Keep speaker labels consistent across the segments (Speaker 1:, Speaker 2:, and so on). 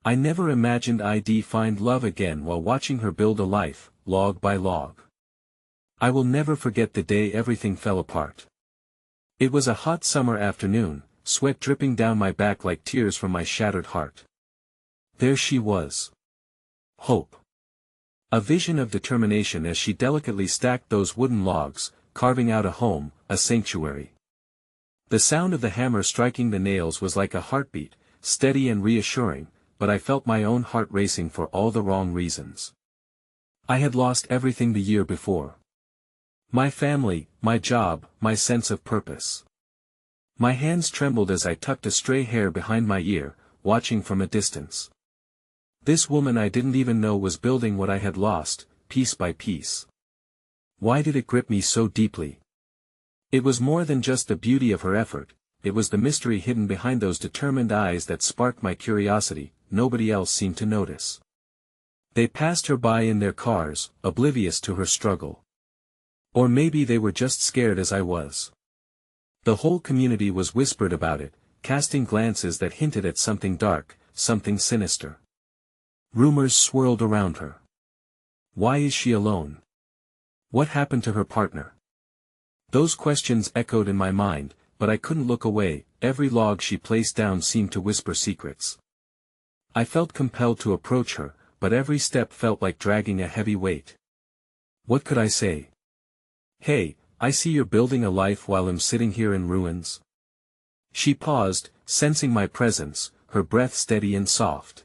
Speaker 1: I never imagined I'd find love again while watching her build a life, log by log. I will never forget the day everything fell apart. It was a hot summer afternoon, sweat dripping down my back like tears from my shattered heart. There she was. Hope. A vision of determination as she delicately stacked those wooden logs, carving out a home, a sanctuary. The sound of the hammer striking the nails was like a heartbeat, steady and reassuring, but I felt my own heart racing for all the wrong reasons. I had lost everything the year before. My family, my job, my sense of purpose. My hands trembled as I tucked a stray hair behind my ear, watching from a distance. This woman I didn't even know was building what I had lost, piece by piece. Why did it grip me so deeply? It was more than just the beauty of her effort, it was the mystery hidden behind those determined eyes that sparked my curiosity. Nobody else seemed to notice. They passed her by in their cars, oblivious to her struggle. Or maybe they were just scared as I was. The whole community was whispered about it, casting glances that hinted at something dark, something sinister. Rumors swirled around her. Why is she alone? What happened to her partner? Those questions echoed in my mind, but I couldn't look away. Every log she placed down seemed to whisper secrets. I felt compelled to approach her, but every step felt like dragging a heavy weight. What could I say? Hey, I see you're building a life while I'm sitting here in ruins. She paused, sensing my presence, her breath steady and soft.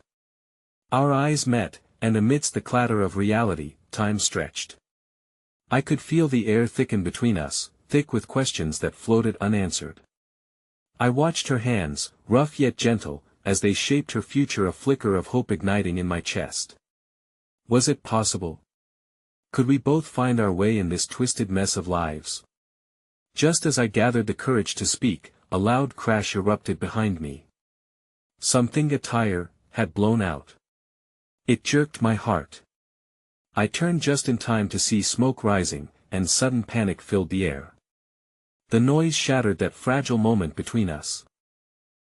Speaker 1: Our eyes met, and amidst the clatter of reality, time stretched. I could feel the air thicken between us, thick with questions that floated unanswered. I watched her hands, rough yet gentle, as they shaped her future, a flicker of hope igniting in my chest. Was it possible? Could we both find our way in this twisted mess of lives? Just as I gathered the courage to speak, a loud crash erupted behind me. Something, a tire, had blown out. It jerked my heart. I turned just in time to see smoke rising, and sudden panic filled the air. The noise shattered that fragile moment between us.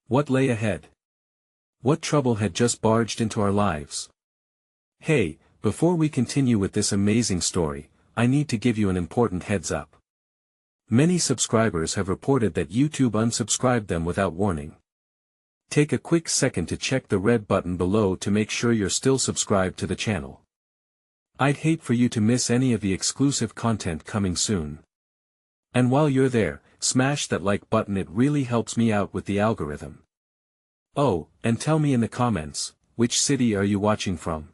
Speaker 1: What lay ahead? What trouble had just barged into our lives? Hey, before we continue with this amazing story, I need to give you an important heads up. Many subscribers have reported that YouTube unsubscribed them without warning. Take a quick second to check the red button below to make sure you're still subscribed to the channel. I'd hate for you to miss any of the exclusive content coming soon. And while you're there, smash that like button, it really helps me out with the algorithm. Oh, and tell me in the comments, which city are you watching from?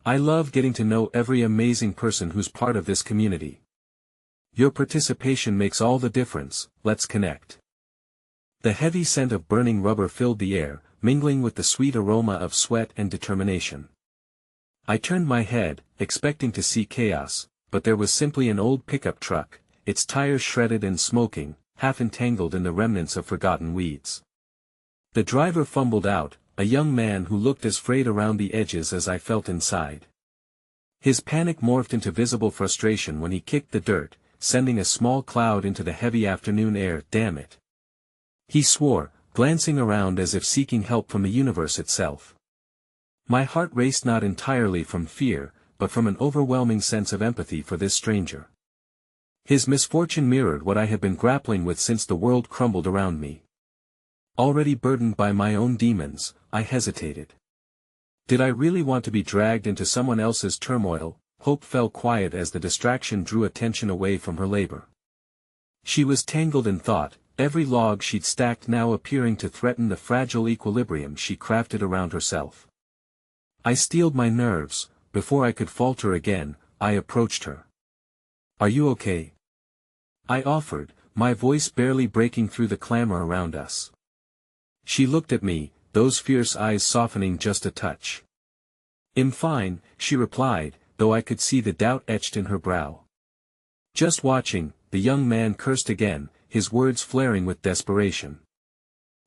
Speaker 1: I love getting to know every amazing person who's part of this community. Your participation makes all the difference. Let's connect. The heavy scent of burning rubber filled the air, mingling with the sweet aroma of sweat and determination. I turned my head, expecting to see chaos, but there was simply an old pickup truck, its tires shredded and smoking, half entangled in the remnants of forgotten weeds. The driver fumbled out, a young man who looked as frayed around the edges as I felt inside. His panic morphed into visible frustration when he kicked the dirt, sending a small cloud into the heavy afternoon air. Damn it. He swore, glancing around as if seeking help from the universe itself. My heart raced, not entirely from fear, but from an overwhelming sense of empathy for this stranger. His misfortune mirrored what I had been grappling with since the world crumbled around me. Already burdened by my own demons, I hesitated. Did I really want to be dragged into someone else's turmoil? Hope fell quiet as the distraction drew attention away from her labor. She was tangled in thought, every log she'd stacked now appearing to threaten the fragile equilibrium she crafted around herself. I steeled my nerves. Before I could falter again, I approached her. "Are you okay?" I offered, my voice barely breaking through the clamor around us. She looked at me, those fierce eyes softening just a touch. "I'm fine," she replied, though I could see the doubt etched in her brow. "Just watching," the young man cursed again, his words flaring with desperation.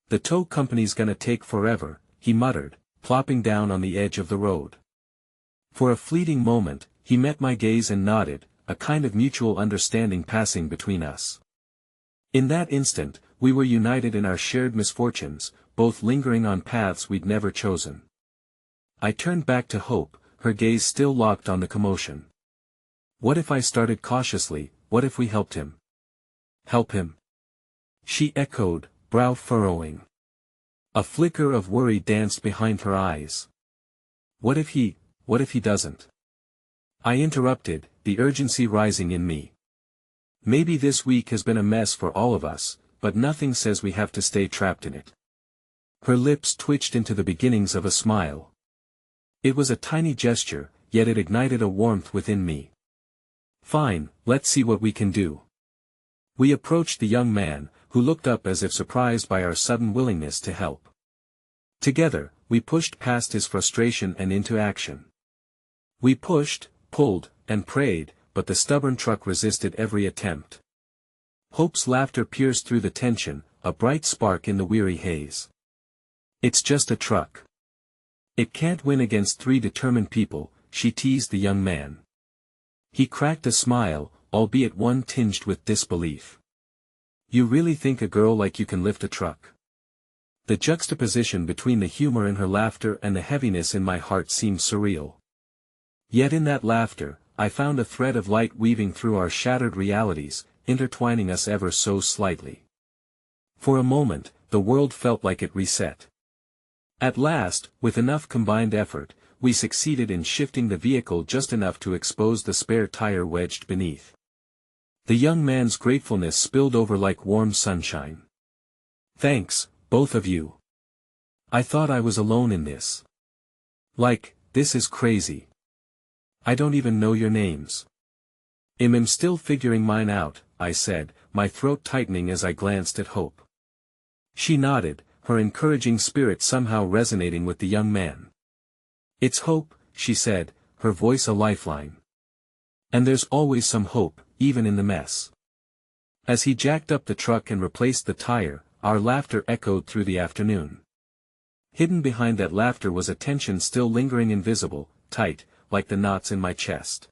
Speaker 1: "The tow company's gonna take forever," he muttered, plopping down on the edge of the road. For a fleeting moment, he met my gaze and nodded, a kind of mutual understanding passing between us. In that instant, we were united in our shared misfortunes, both lingering on paths we'd never chosen. I turned back to Hope, her gaze still locked on the commotion. What if I started cautiously, what if we helped him? Help him? She echoed, brow furrowing. A flicker of worry danced behind her eyes. What if he doesn't? I interrupted, the urgency rising in me. Maybe this week has been a mess for all of us, but nothing says we have to stay trapped in it. Her lips twitched into the beginnings of a smile. It was a tiny gesture, yet it ignited a warmth within me. Fine, let's see what we can do. We approached the young man, who looked up as if surprised by our sudden willingness to help. Together, we pushed past his frustration and into action. We pushed, pulled, and prayed, but the stubborn truck resisted every attempt. Hope's laughter pierced through the tension, a bright spark in the weary haze. It's just a truck. It can't win against 3 determined people, she teased the young man. He cracked a smile, albeit one tinged with disbelief. You really think a girl like you can lift a truck? The juxtaposition between the humor in her laughter and the heaviness in my heart seemed surreal. Yet in that laughter, I found a thread of light weaving through our shattered realities, intertwining us ever so slightly. For a moment, the world felt like it reset. At last, with enough combined effort, we succeeded in shifting the vehicle just enough to expose the spare tire wedged beneath. The young man's gratefulness spilled over like warm sunshine. Thanks, both of you. I thought I was alone in this. This is crazy. I don't even know your names. I'm still figuring mine out, I said, my throat tightening as I glanced at Hope. She nodded, her encouraging spirit somehow resonating with the young man. It's hope, she said, her voice a lifeline. And there's always some hope, even in the mess. As he jacked up the truck and replaced the tire, our laughter echoed through the afternoon. Hidden behind that laughter was a tension still lingering invisible, tight, like the knots in my chest.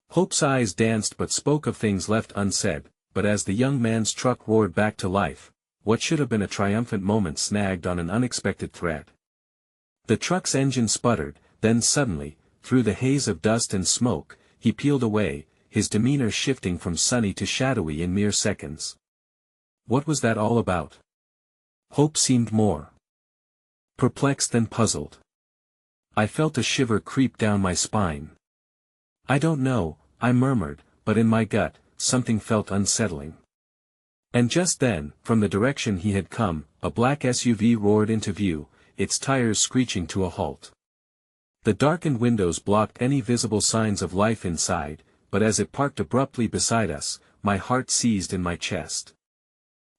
Speaker 1: Hope's eyes danced but spoke of things left unsaid, but as the young man's truck roared back to life, what should have been a triumphant moment snagged on an unexpected thread. The truck's engine sputtered, then suddenly, through the haze of dust and smoke, he peeled away, his demeanor shifting from sunny to shadowy in mere seconds. What was that all about? Hope seemed more perplexed than puzzled. I felt a shiver creep down my spine. I don't know, I murmured, but in my gut, something felt unsettling. And just then, from the direction he had come, a black SUV roared into view, its tires screeching to a halt. The darkened windows blocked any visible signs of life inside, but as it parked abruptly beside us, my heart seized in my chest.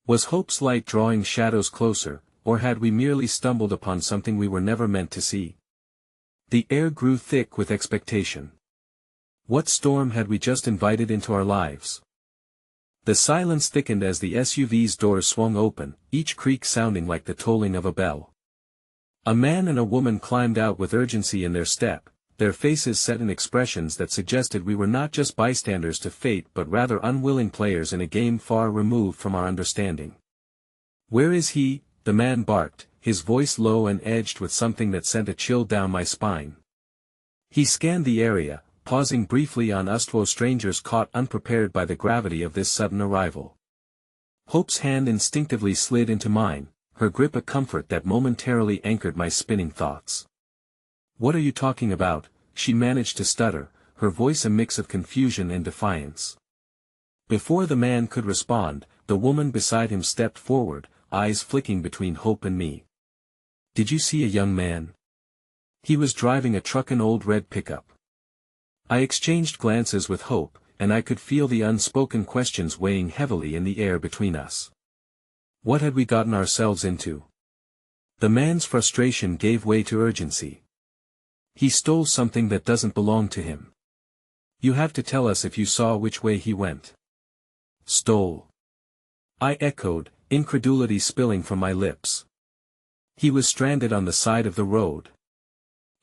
Speaker 1: Was Hope's light drawing shadows closer, or had we merely stumbled upon something we were never meant to see? The air grew thick with expectation. What storm had we just invited into our lives? The silence thickened as the SUV's doors swung open, each creak sounding like the tolling of a bell. A man and a woman climbed out with urgency in their step, their faces set in expressions that suggested we were not just bystanders to fate but rather unwilling players in a game far removed from our understanding. Where is he? The man barked, his voice low and edged with something that sent a chill down my spine. He scanned the area, pausing briefly on us two strangers caught unprepared by the gravity of this sudden arrival. Hope's hand instinctively slid into mine, her grip a comfort that momentarily anchored my spinning thoughts. What are you talking about? She managed to stutter, her voice a mix of confusion and defiance. Before the man could respond, the woman beside him stepped forward, eyes flicking between Hope and me. Did you see a young man? He was driving a truck, an old red pickup. I exchanged glances with Hope, and I could feel the unspoken questions weighing heavily in the air between us. What had we gotten ourselves into? The man's frustration gave way to urgency. He stole something that doesn't belong to him. You have to tell us if you saw which way he went. Stole. I echoed, incredulity spilling from my lips. He was stranded on the side of the road.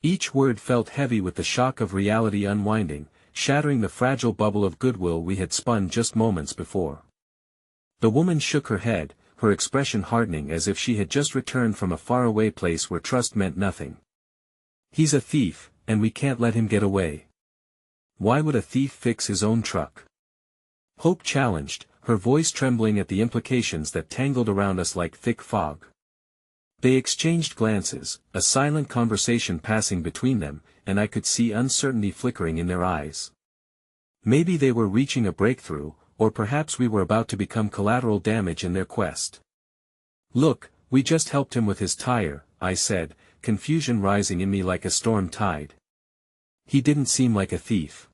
Speaker 1: Each word felt heavy with the shock of reality unwinding, shattering the fragile bubble of goodwill we had spun just moments before. The woman shook her head, her expression hardening as if she had just returned from a faraway place where trust meant nothing. He's a thief, and we can't let him get away. Why would a thief fix his own truck? Hope challenged, her voice trembling at the implications that tangled around us like thick fog. They exchanged glances, a silent conversation passing between them, and I could see uncertainty flickering in their eyes. Maybe they were reaching a breakthrough, or perhaps we were about to become collateral damage in their quest. Look, we just helped him with his tire, I said, confusion rising in me like a storm tide. He didn't seem like a thief.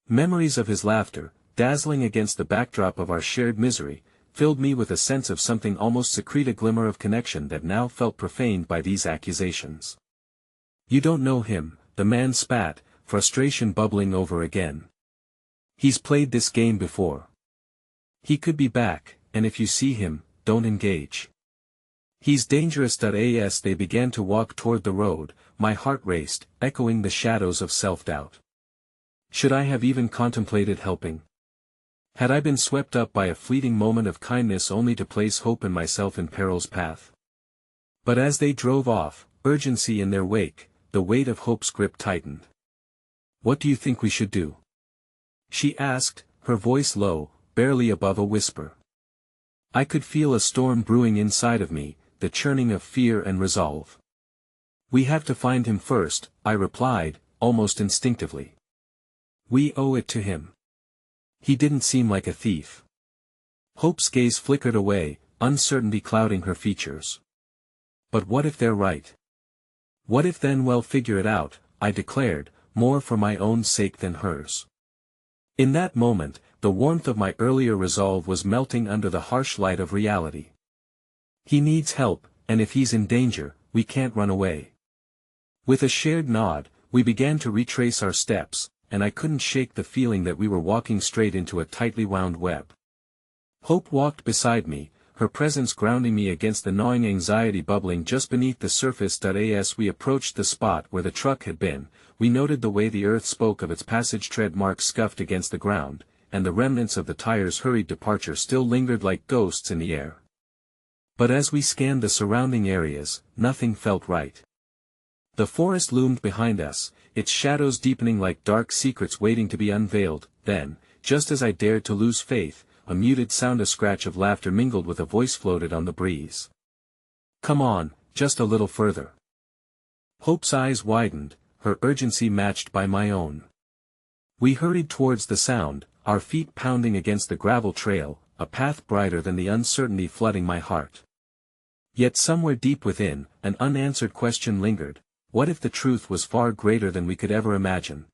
Speaker 1: Memories of his laughter, dazzling against the backdrop of our shared misery, filled me with a sense of something almost secrete, a glimmer of connection that now felt profaned by these accusations. You don't know him, the man spat, frustration bubbling over again. He's played this game before. He could be back, and if you see him, don't engage. He's dangerous. As they began to walk toward the road, my heart raced, echoing the shadows of self-doubt. Should I have even contemplated helping? Had I been swept up by a fleeting moment of kindness only to place Hope and myself in peril's path? But as they drove off, urgency in their wake, the weight of Hope's grip tightened. What do you think we should do? She asked, her voice low, barely above a whisper. I could feel a storm brewing inside of me, the churning of fear and resolve. We have to find him first, I replied, almost instinctively. We owe it to him. He didn't seem like a thief. Hope's gaze flickered away, uncertainty clouding her features. But what if they're right? What if then? Well, figure it out, I declared, more for my own sake than hers. In that moment, the warmth of my earlier resolve was melting under the harsh light of reality. He needs help, and if he's in danger, we can't run away. With a shared nod, we began to retrace our steps, and I couldn't shake the feeling that we were walking straight into a tightly wound web. Hope walked beside me, her presence grounding me against the gnawing anxiety bubbling just beneath the surface. As we approached the spot where the truck had been, we noted the way the earth spoke of its passage, tread marks scuffed against the ground, and the remnants of the tire's hurried departure still lingered like ghosts in the air. But as we scanned the surrounding areas, nothing felt right. The forest loomed behind us, its shadows deepening like dark secrets waiting to be unveiled. Then, just as I dared to lose faith, a muted sound, a scratch of laughter mingled with a voice floated on the breeze. Come on, just a little further. Hope's eyes widened, her urgency matched by my own. We hurried towards the sound, our feet pounding against the gravel trail, a path brighter than the uncertainty flooding my heart. Yet somewhere deep within, an unanswered question lingered. What if the truth was far greater than we could ever imagine?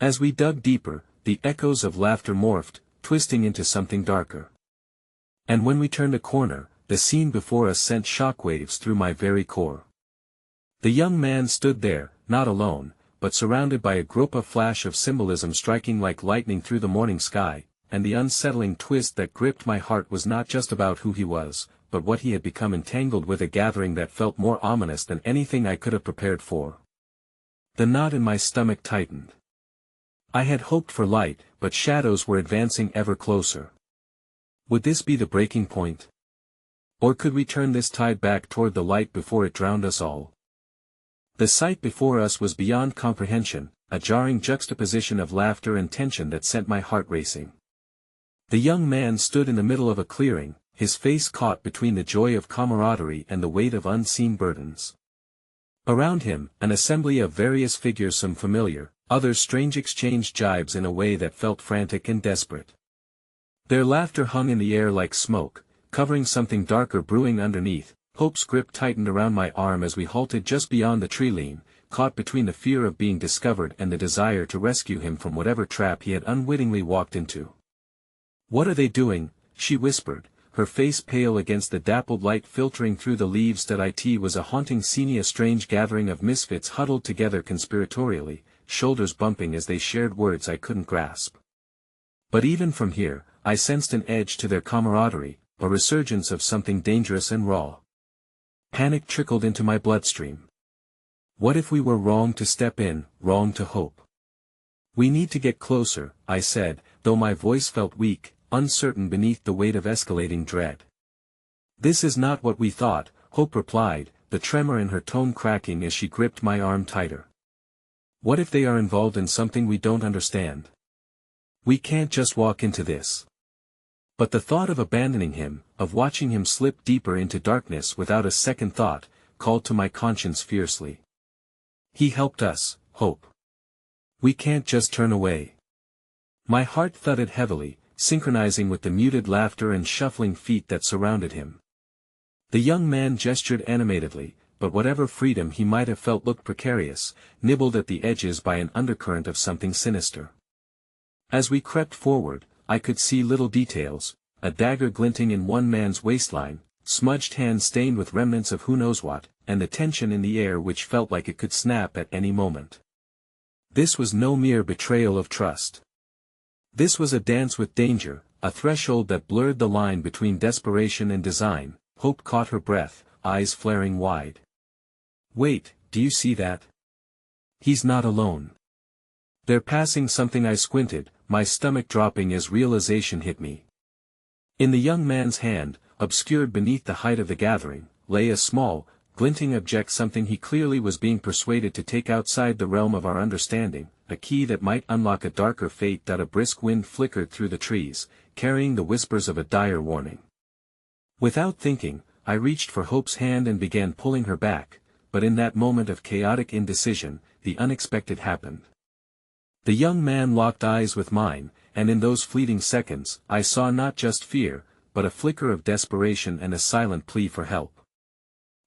Speaker 1: As we dug deeper, the echoes of laughter morphed, twisting into something darker. And when we turned a corner, the scene before us sent shockwaves through my very core. The young man stood there, not alone, but surrounded by a group, a flash of symbolism striking like lightning through the morning sky, and the unsettling twist that gripped my heart was not just about who he was, but what he had become, entangled with a gathering that felt more ominous than anything I could have prepared for. The knot in my stomach tightened. I had hoped for light, but shadows were advancing ever closer. Would this be the breaking point? Or could we turn this tide back toward the light before it drowned us all? The sight before us was beyond comprehension, a jarring juxtaposition of laughter and tension that sent my heart racing. The young man stood in the middle of a clearing, his face caught between the joy of camaraderie and the weight of unseen burdens. Around him, an assembly of various figures, some familiar, others strange, exchanged jibes in a way that felt frantic and desperate. Their laughter hung in the air like smoke, covering something darker brewing underneath. Hope's grip tightened around my arm as we halted just beyond the tree line, caught between the fear of being discovered and the desire to rescue him from whatever trap he had unwittingly walked into. What are they doing? She whispered, her face pale against the dappled light filtering through the leaves. It was a haunting scene, a strange gathering of misfits huddled together conspiratorially, shoulders bumping as they shared words I couldn't grasp. But even from here, I sensed an edge to their camaraderie, a resurgence of something dangerous and raw. Panic trickled into my bloodstream. What if we were wrong to step in, wrong to hope? We need to get closer, I said, though my voice felt weak, uncertain beneath the weight of escalating dread. This is not what we thought, Hope replied, the tremor in her tone cracking as she gripped my arm tighter. What if they are involved in something we don't understand? We can't just walk into this. But the thought of abandoning him, of watching him slip deeper into darkness without a second thought, called to my conscience fiercely. He helped us, Hope. We can't just turn away. My heart thudded heavily, synchronizing with the muted laughter and shuffling feet that surrounded him. The young man gestured animatedly, but whatever freedom he might have felt looked precarious, nibbled at the edges by an undercurrent of something sinister. As we crept forward, I could see little details, a dagger glinting in one man's waistline, smudged hands stained with remnants of who knows what, and the tension in the air which felt like it could snap at any moment. This was no mere betrayal of trust. This was a dance with danger, a threshold that blurred the line between desperation and design. Hope caught her breath, eyes flaring wide. Wait, do you see that? He's not alone. They're passing something. I squinted, my stomach dropping as realization hit me. In the young man's hand, obscured beneath the height of the gathering, lay a small, glinting object, something he clearly was being persuaded to take outside the realm of our understanding, a key that might unlock a darker fate. A brisk wind flickered through the trees, carrying the whispers of a dire warning. Without thinking, I reached for Hope's hand and began pulling her back, but in that moment of chaotic indecision, the unexpected happened. The young man locked eyes with mine, and in those fleeting seconds, I saw not just fear, but a flicker of desperation and a silent plea for help.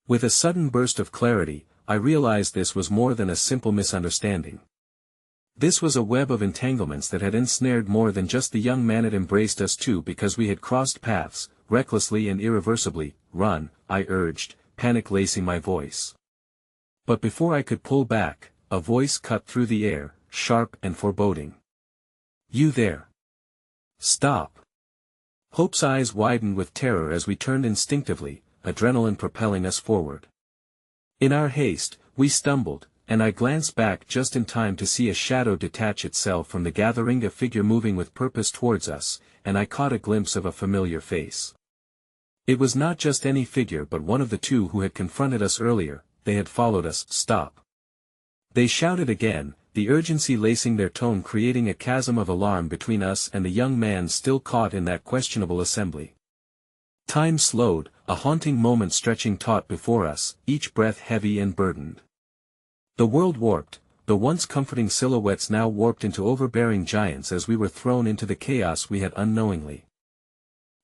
Speaker 1: With a sudden burst of clarity, I realized this was more than a simple misunderstanding. This was a web of entanglements that had ensnared more than just the young man. It embraced us too because we had crossed paths, recklessly and irreversibly. Run, I urged, panic lacing my voice. But before I could pull back, a voice cut through the air, sharp and foreboding. You there! Stop! Hope's eyes widened with terror as we turned instinctively, adrenaline propelling us forward. In our haste, we stumbled, and I glanced back just in time to see a shadow detach itself from the gathering, a figure moving with purpose towards us, and I caught a glimpse of a familiar face. It was not just any figure but one of the two who had confronted us earlier. They had followed us. Stop! They shouted again, the urgency lacing their tone, creating a chasm of alarm between us and the young man still caught in that questionable assembly. Time slowed, a haunting moment stretching taut before us, each breath heavy and burdened. The world warped, the once comforting silhouettes now warped into overbearing giants as we were thrown into the chaos we had unknowingly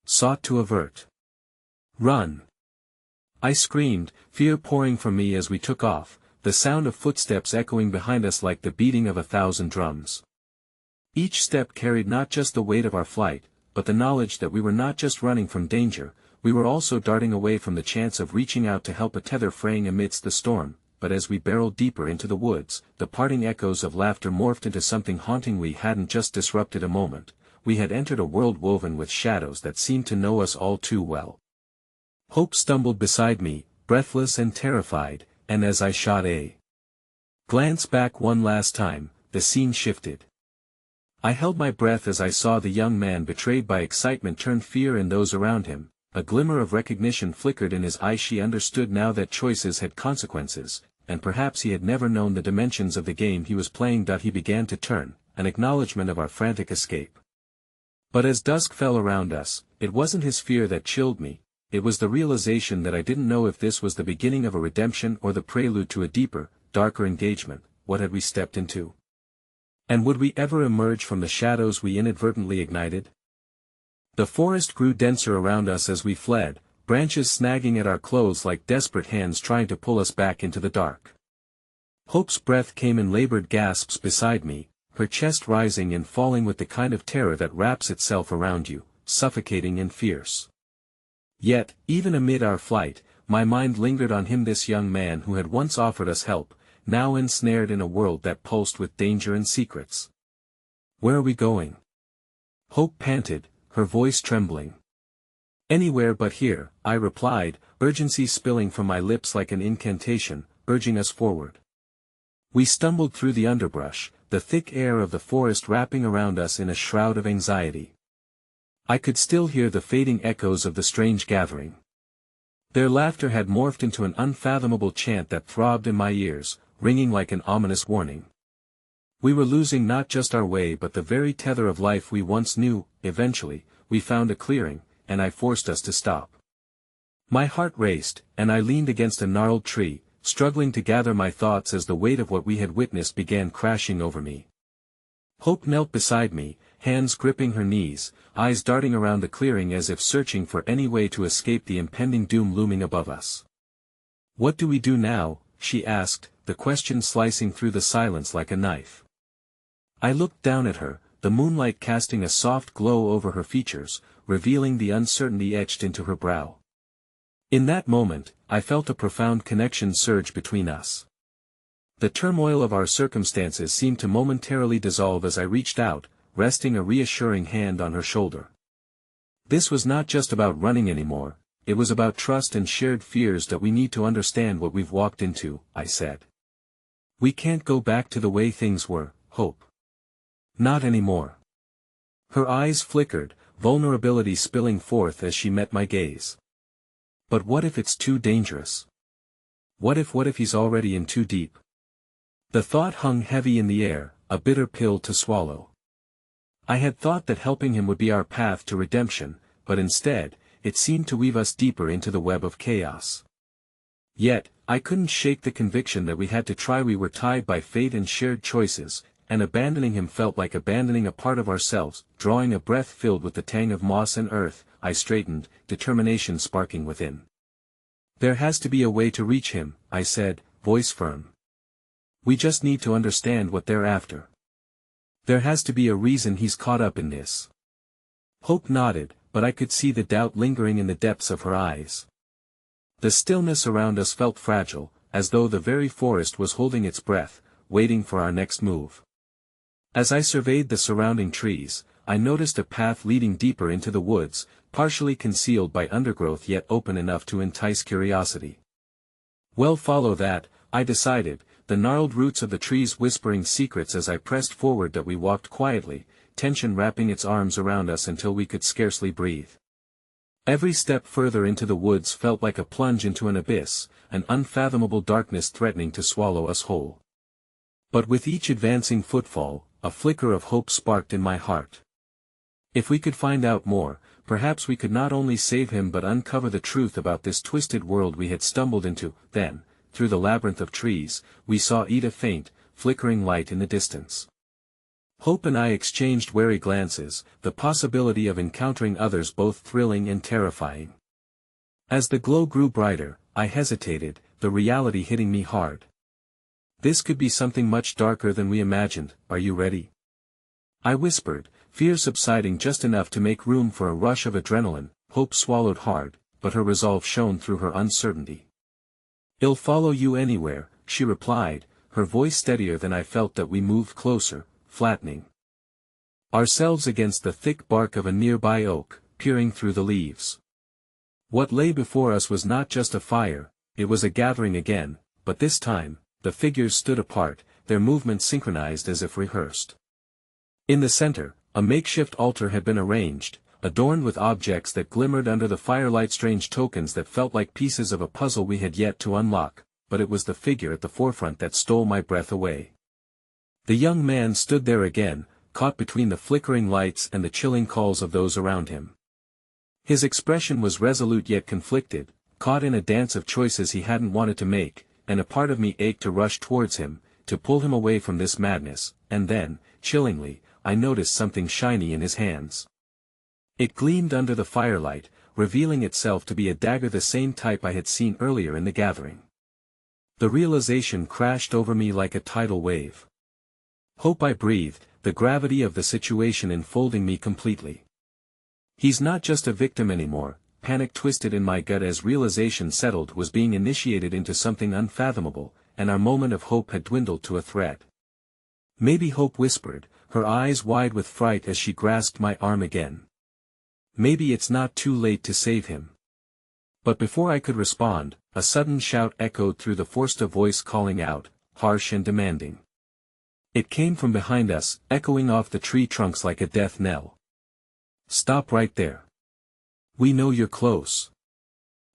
Speaker 1: sought to avert. Run! I screamed, fear pouring from me as we took off, the sound of footsteps echoing behind us like the beating of 1,000 drums. Each step carried not just the weight of our flight, but the knowledge that we were not just running from danger, we were also darting away from the chance of reaching out to help, a tether fraying amidst the storm. But as we barreled deeper into the woods, the parting echoes of laughter morphed into something haunting. We hadn't just disrupted a moment, we had entered a world woven with shadows that seemed to know us all too well. Hope stumbled beside me, breathless and terrified, and as I shot a glance back one last time, the scene shifted. I held my breath as I saw the young man, betrayed by excitement, turn fear in those around him. A glimmer of recognition flickered in his eyes. She understood now that choices had consequences, and perhaps he had never known the dimensions of the game he was playing. He began to turn, an acknowledgement of our frantic escape. But as dusk fell around us, it wasn't his fear that chilled me, it was the realization that I didn't know if this was the beginning of a redemption or the prelude to a deeper, darker engagement. What had we stepped into? And would we ever emerge from the shadows we inadvertently ignited? The forest grew denser around us as we fled, branches snagging at our clothes like desperate hands trying to pull us back into the dark. Hope's breath came in labored gasps beside me, her chest rising and falling with the kind of terror that wraps itself around you, suffocating and fierce. Yet, even amid our flight, my mind lingered on him, this young man who had once offered us help, now ensnared in a world that pulsed with danger and secrets. Where are we going? Hope panted, her voice trembling. Anywhere but here, I replied, urgency spilling from my lips like an incantation, urging us forward. We stumbled through the underbrush, the thick air of the forest wrapping around us in a shroud of anxiety. I could still hear the fading echoes of the strange gathering. Their laughter had morphed into an unfathomable chant that throbbed in my ears, ringing like an ominous warning. We were losing not just our way but the very tether of life we once knew. Eventually, we found a clearing, and I forced us to stop. My heart raced, and I leaned against a gnarled tree, struggling to gather my thoughts as the weight of what we had witnessed began crashing over me. Hope knelt beside me, hands gripping her knees, eyes darting around the clearing as if searching for any way to escape the impending doom looming above us. "What do we do now?" she asked, the question slicing through the silence like a knife. I looked down at her, the moonlight casting a soft glow over her features, revealing the uncertainty etched into her brow. In that moment, I felt a profound connection surge between us. The turmoil of our circumstances seemed to momentarily dissolve as I reached out, resting a reassuring hand on her shoulder. This was not just about running anymore, it was about trust and shared fears that we need to understand what we've walked into, I said. We can't go back to the way things were, Hope. Not anymore. Her eyes flickered, vulnerability spilling forth as she met my gaze. But what if it's too dangerous? What if he's already in too deep? The thought hung heavy in the air, a bitter pill to swallow. I had thought that helping him would be our path to redemption, but instead, it seemed to weave us deeper into the web of chaos. Yet, I couldn't shake the conviction that we had to try. We were tied by fate and shared choices, and abandoning him felt like abandoning a part of ourselves. Drawing a breath filled with the tang of moss and earth, I straightened, determination sparking within. "There has to be a way to reach him," I said, voice firm. "We just need to understand what they're after. There has to be a reason he's caught up in this." Hope nodded, but I could see the doubt lingering in the depths of her eyes. The stillness around us felt fragile, as though the very forest was holding its breath, waiting for our next move. As I surveyed the surrounding trees, I noticed a path leading deeper into the woods, partially concealed by undergrowth yet open enough to entice curiosity. "Well, follow that," I decided, the gnarled roots of the trees whispering secrets as I pressed forward. That we walked quietly, tension wrapping its arms around us until we could scarcely breathe. Every step further into the woods felt like a plunge into an abyss, an unfathomable darkness threatening to swallow us whole. But with each advancing footfall, a flicker of hope sparked in my heart. If we could find out more, perhaps we could not only save him but uncover the truth about this twisted world we had stumbled into. Then, through the labyrinth of trees, we saw a faint, flickering light in the distance. Hope and I exchanged wary glances, the possibility of encountering others both thrilling and terrifying. As the glow grew brighter, I hesitated, the reality hitting me hard. This could be something much darker than we imagined. "Are you ready?" I whispered, fear subsiding just enough to make room for a rush of adrenaline. Hope swallowed hard, but her resolve shone through her uncertainty. "I'll follow you anywhere," she replied, her voice steadier than I felt. That we moved closer, flattening ourselves against the thick bark of a nearby oak, peering through the leaves. What lay before us was not just a fire, it was a gathering again, but this time, the figures stood apart, their movements synchronized as if rehearsed. In the center, a makeshift altar had been arranged, adorned with objects that glimmered under the firelight, strange tokens that felt like pieces of a puzzle we had yet to unlock, but it was the figure at the forefront that stole my breath away. The young man stood there again, caught between the flickering lights and the chilling calls of those around him. His expression was resolute yet conflicted, caught in a dance of choices he hadn't wanted to make, and a part of me ached to rush towards him, to pull him away from this madness. And then, chillingly, I noticed something shiny in his hands. It gleamed under the firelight, revealing itself to be a dagger, the same type I had seen earlier in the gathering. The realization crashed over me like a tidal wave. "Hope," I breathed, the gravity of the situation enfolding me completely. "He's not just a victim anymore." Panic twisted in my gut as realization settled, was being initiated into something unfathomable, and our moment of hope had dwindled to a threat. "Maybe," Hope whispered, her eyes wide with fright as she grasped my arm again. "Maybe it's not too late to save him." But before I could respond, a sudden shout echoed through the forest, a voice calling out, harsh and demanding. It came from behind us, echoing off the tree trunks like a death knell. "Stop right there. We know you're close."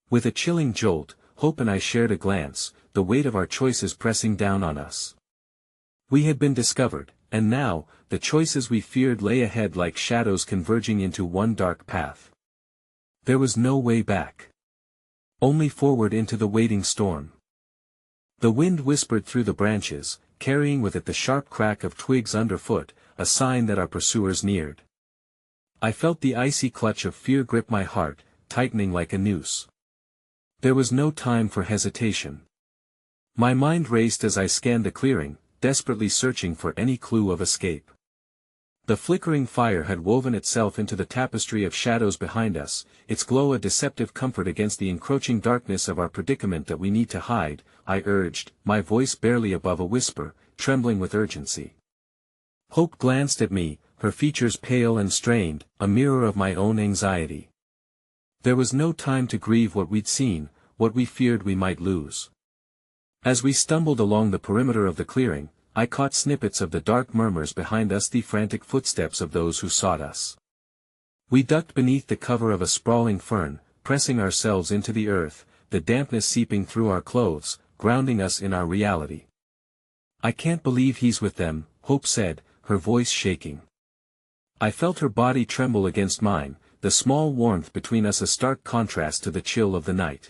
Speaker 1: With a chilling jolt, Hope and I shared a glance, the weight of our choices pressing down on us. We had been discovered, and now, the choices we feared lay ahead like shadows converging into one dark path. There was no way back. Only forward into the waiting storm. The wind whispered through the branches, carrying with it the sharp crack of twigs underfoot, a sign that our pursuers neared. I felt the icy clutch of fear grip my heart, tightening like a noose. There was no time for hesitation. My mind raced as I scanned the clearing, desperately searching for any clue of escape. The flickering fire had woven itself into the tapestry of shadows behind us, its glow a deceptive comfort against the encroaching darkness of our predicament. That we need to hide, I urged, my voice barely above a whisper, trembling with urgency. Hope glanced at me, her features pale and strained, a mirror of my own anxiety. There was no time to grieve what we'd seen, what we feared we might lose. As we stumbled along the perimeter of the clearing, I caught snippets of the dark murmurs behind us, the frantic footsteps of those who sought us. We ducked beneath the cover of a sprawling fern, pressing ourselves into the earth, the dampness seeping through our clothes, grounding us in our reality. I can't believe he's with them, Hope said, her voice shaking. I felt her body tremble against mine, the small warmth between us a stark contrast to the chill of the night.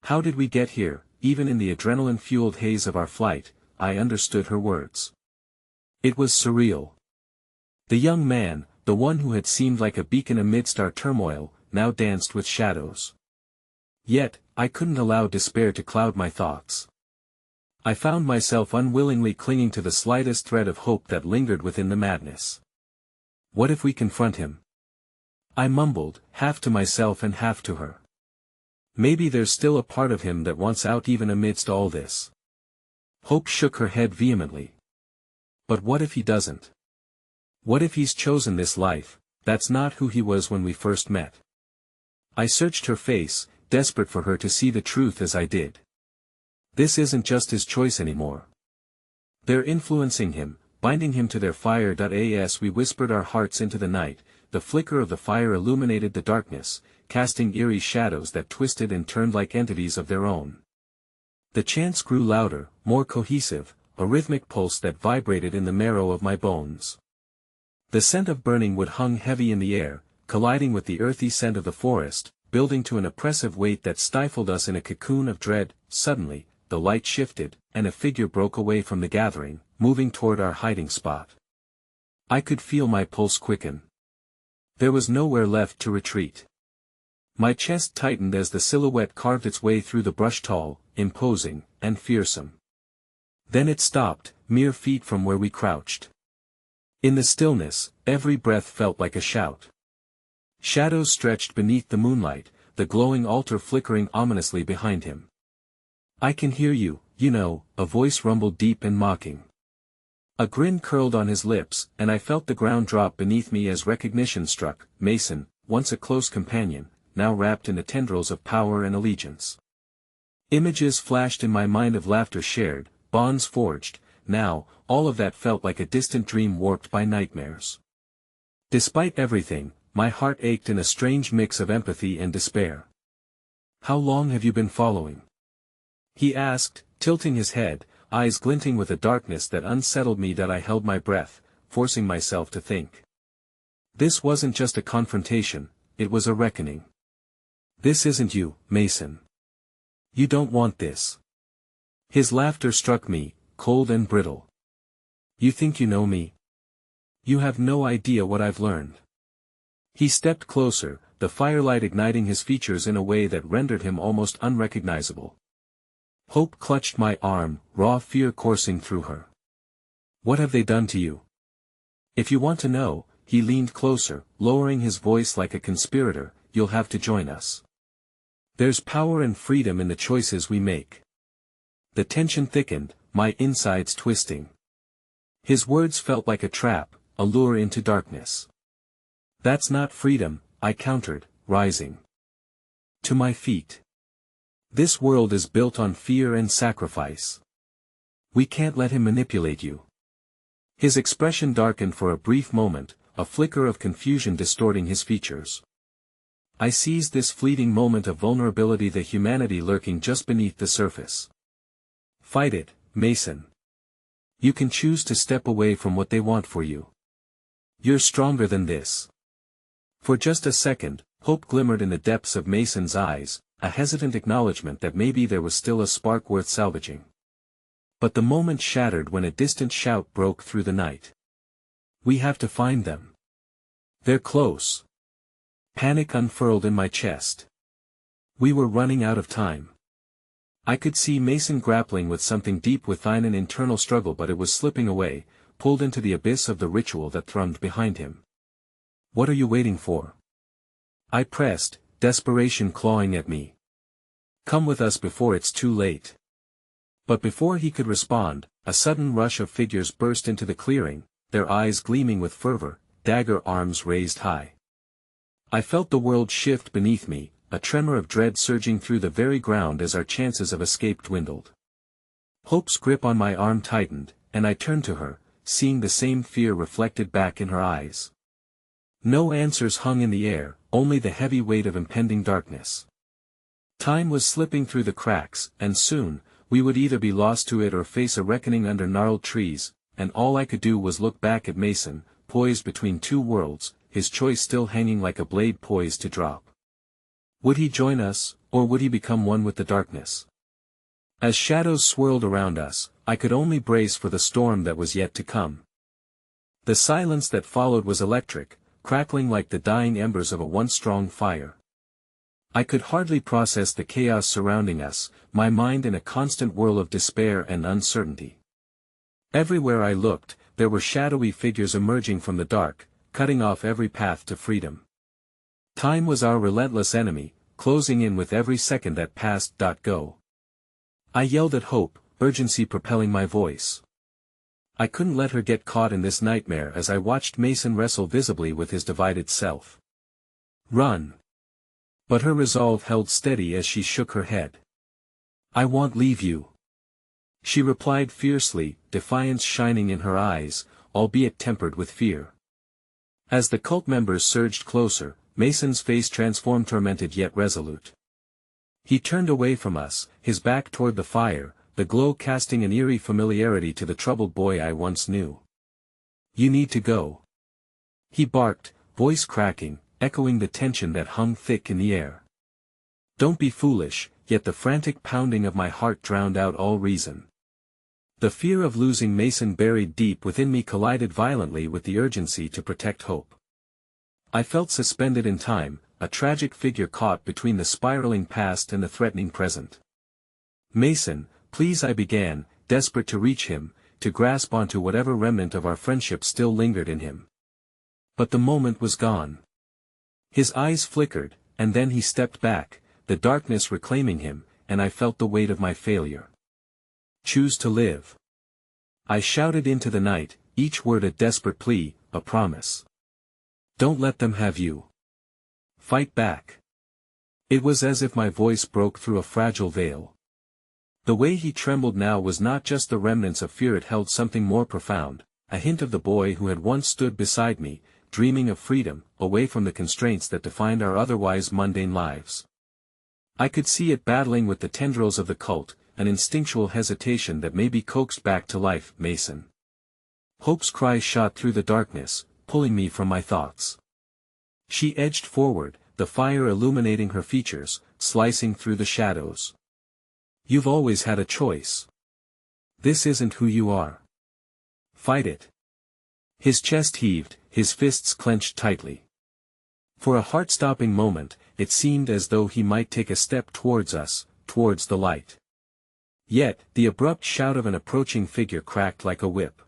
Speaker 1: How did we get here? Even in the adrenaline-fueled haze of our flight, I understood her words. It was surreal. The young man, the one who had seemed like a beacon amidst our turmoil, now danced with shadows. Yet, I couldn't allow despair to cloud my thoughts. I found myself unwillingly clinging to the slightest thread of hope that lingered within the madness. What if we confront him? I mumbled, half to myself and half to her. Maybe there's still a part of him that wants out even amidst all this. Hope shook her head vehemently. But what if he doesn't? What if he's chosen this life? That's not who he was when we first met. I searched her face, desperate for her to see the truth as I did. This isn't just his choice anymore. They're influencing him, binding him to their fire. As we whispered our hearts into the night, the flicker of the fire illuminated the darkness, casting eerie shadows that twisted and turned like entities of their own. The chants grew louder, more cohesive, a rhythmic pulse that vibrated in the marrow of my bones. The scent of burning wood hung heavy in the air, colliding with the earthy scent of the forest, building to an oppressive weight that stifled us in a cocoon of dread. Suddenly, the light shifted, and a figure broke away from the gathering, moving toward our hiding spot. I could feel my pulse quicken. There was nowhere left to retreat. My chest tightened as the silhouette carved its way through the brush, tall, imposing, and fearsome. Then it stopped, mere feet from where we crouched. In the stillness, every breath felt like a shout. Shadows stretched beneath the moonlight, the glowing altar flickering ominously behind him. I can hear you, you know, a voice rumbled deep and mocking. A grin curled on his lips, and I felt the ground drop beneath me as recognition struck. Mason, once a close companion, now wrapped in the tendrils of power and allegiance. Images flashed in my mind of laughter shared, bonds forged. Now, all of that felt like a distant dream warped by nightmares. Despite everything, my heart ached in a strange mix of empathy and despair. How long have you been following? He asked, tilting his head, eyes glinting with a darkness that unsettled me. That I held my breath, forcing myself to think. This wasn't just a confrontation, it was a reckoning. This isn't you, Mason. You don't want this. His laughter struck me, cold and brittle. You think you know me? You have no idea what I've learned. He stepped closer, the firelight igniting his features in a way that rendered him almost unrecognizable. Hope clutched my arm, raw fear coursing through her. What have they done to you? If you want to know, he leaned closer, lowering his voice like a conspirator, you'll have to join us. There's power and freedom in the choices we make. The tension thickened, my insides twisting. His words felt like a trap, a lure into darkness. That's not freedom, I countered, rising to my feet. This world is built on fear and sacrifice. We can't let him manipulate you. His expression darkened for a brief moment, a flicker of confusion distorting his features. I seized this fleeting moment of vulnerability, the humanity lurking just beneath the surface. Fight it, Mason. You can choose to step away from what they want for you. You're stronger than this. For just a second, hope glimmered in the depths of Mason's eyes, a hesitant acknowledgement that maybe there was still a spark worth salvaging. But the moment shattered when a distant shout broke through the night. We have to find them. They're close. Panic unfurled in my chest. We were running out of time. I could see Mason grappling with something deep within, an internal struggle, but it was slipping away, pulled into the abyss of the ritual that thrummed behind him. What are you waiting for? I pressed, desperation clawing at me. Come with us before it's too late. But before he could respond, a sudden rush of figures burst into the clearing, their eyes gleaming with fervor, dagger arms raised high. I felt the world shift beneath me, a tremor of dread surging through the very ground as our chances of escape dwindled. Hope's grip on my arm tightened, and I turned to her, seeing the same fear reflected back in her eyes. No answers hung in the air, only the heavy weight of impending darkness. Time was slipping through the cracks, and soon, we would either be lost to it or face a reckoning under gnarled trees, and all I could do was look back at Mason, poised between two worlds, his choice still hanging like a blade poised to drop. Would he join us, or would he become one with the darkness? As shadows swirled around us, I could only brace for the storm that was yet to come. The silence that followed was electric, crackling like the dying embers of a once strong fire. I could hardly process the chaos surrounding us, my mind in a constant whirl of despair and uncertainty. Everywhere I looked, there were shadowy figures emerging from the dark, cutting off every path to freedom. Time was our relentless enemy, closing in with every second that passed. Go. I yelled at Hope, urgency propelling my voice. I couldn't let her get caught in this nightmare as I watched Mason wrestle visibly with his divided self. Run. But her resolve held steady as she shook her head. I won't leave you. She replied fiercely, defiance shining in her eyes, albeit tempered with fear. As the cult members surged closer, Mason's face transformed, tormented yet resolute. He turned away from us, his back toward the fire, the glow casting an eerie familiarity to the troubled boy I once knew. You need to go. He barked, voice cracking, echoing the tension that hung thick in the air. Don't be foolish, yet the frantic pounding of my heart drowned out all reason. The fear of losing Mason buried deep within me collided violently with the urgency to protect Hope. I felt suspended in time, a tragic figure caught between the spiraling past and the threatening present. Mason, please, I began, desperate to reach him, to grasp onto whatever remnant of our friendship still lingered in him. But the moment was gone. His eyes flickered, and then he stepped back, the darkness reclaiming him, and I felt the weight of my failure. Choose to live. I shouted into the night, each word a desperate plea, a promise. Don't let them have you. Fight back. It was as if my voice broke through a fragile veil. The way he trembled now was not just the remnants of fear, it held something more profound, a hint of the boy who had once stood beside me, dreaming of freedom, away from the constraints that defined our otherwise mundane lives. I could see it battling with the tendrils of the cult, an instinctual hesitation that may be coaxed back to life. Mason. Hope's cry shot through the darkness, pulling me from my thoughts. She edged forward, the fire illuminating her features, slicing through the shadows. You've always had a choice. This isn't who you are. Fight it. His chest heaved, his fists clenched tightly. For a heart-stopping moment, it seemed as though he might take a step towards us, towards the light. Yet, the abrupt shout of an approaching figure cracked like a whip.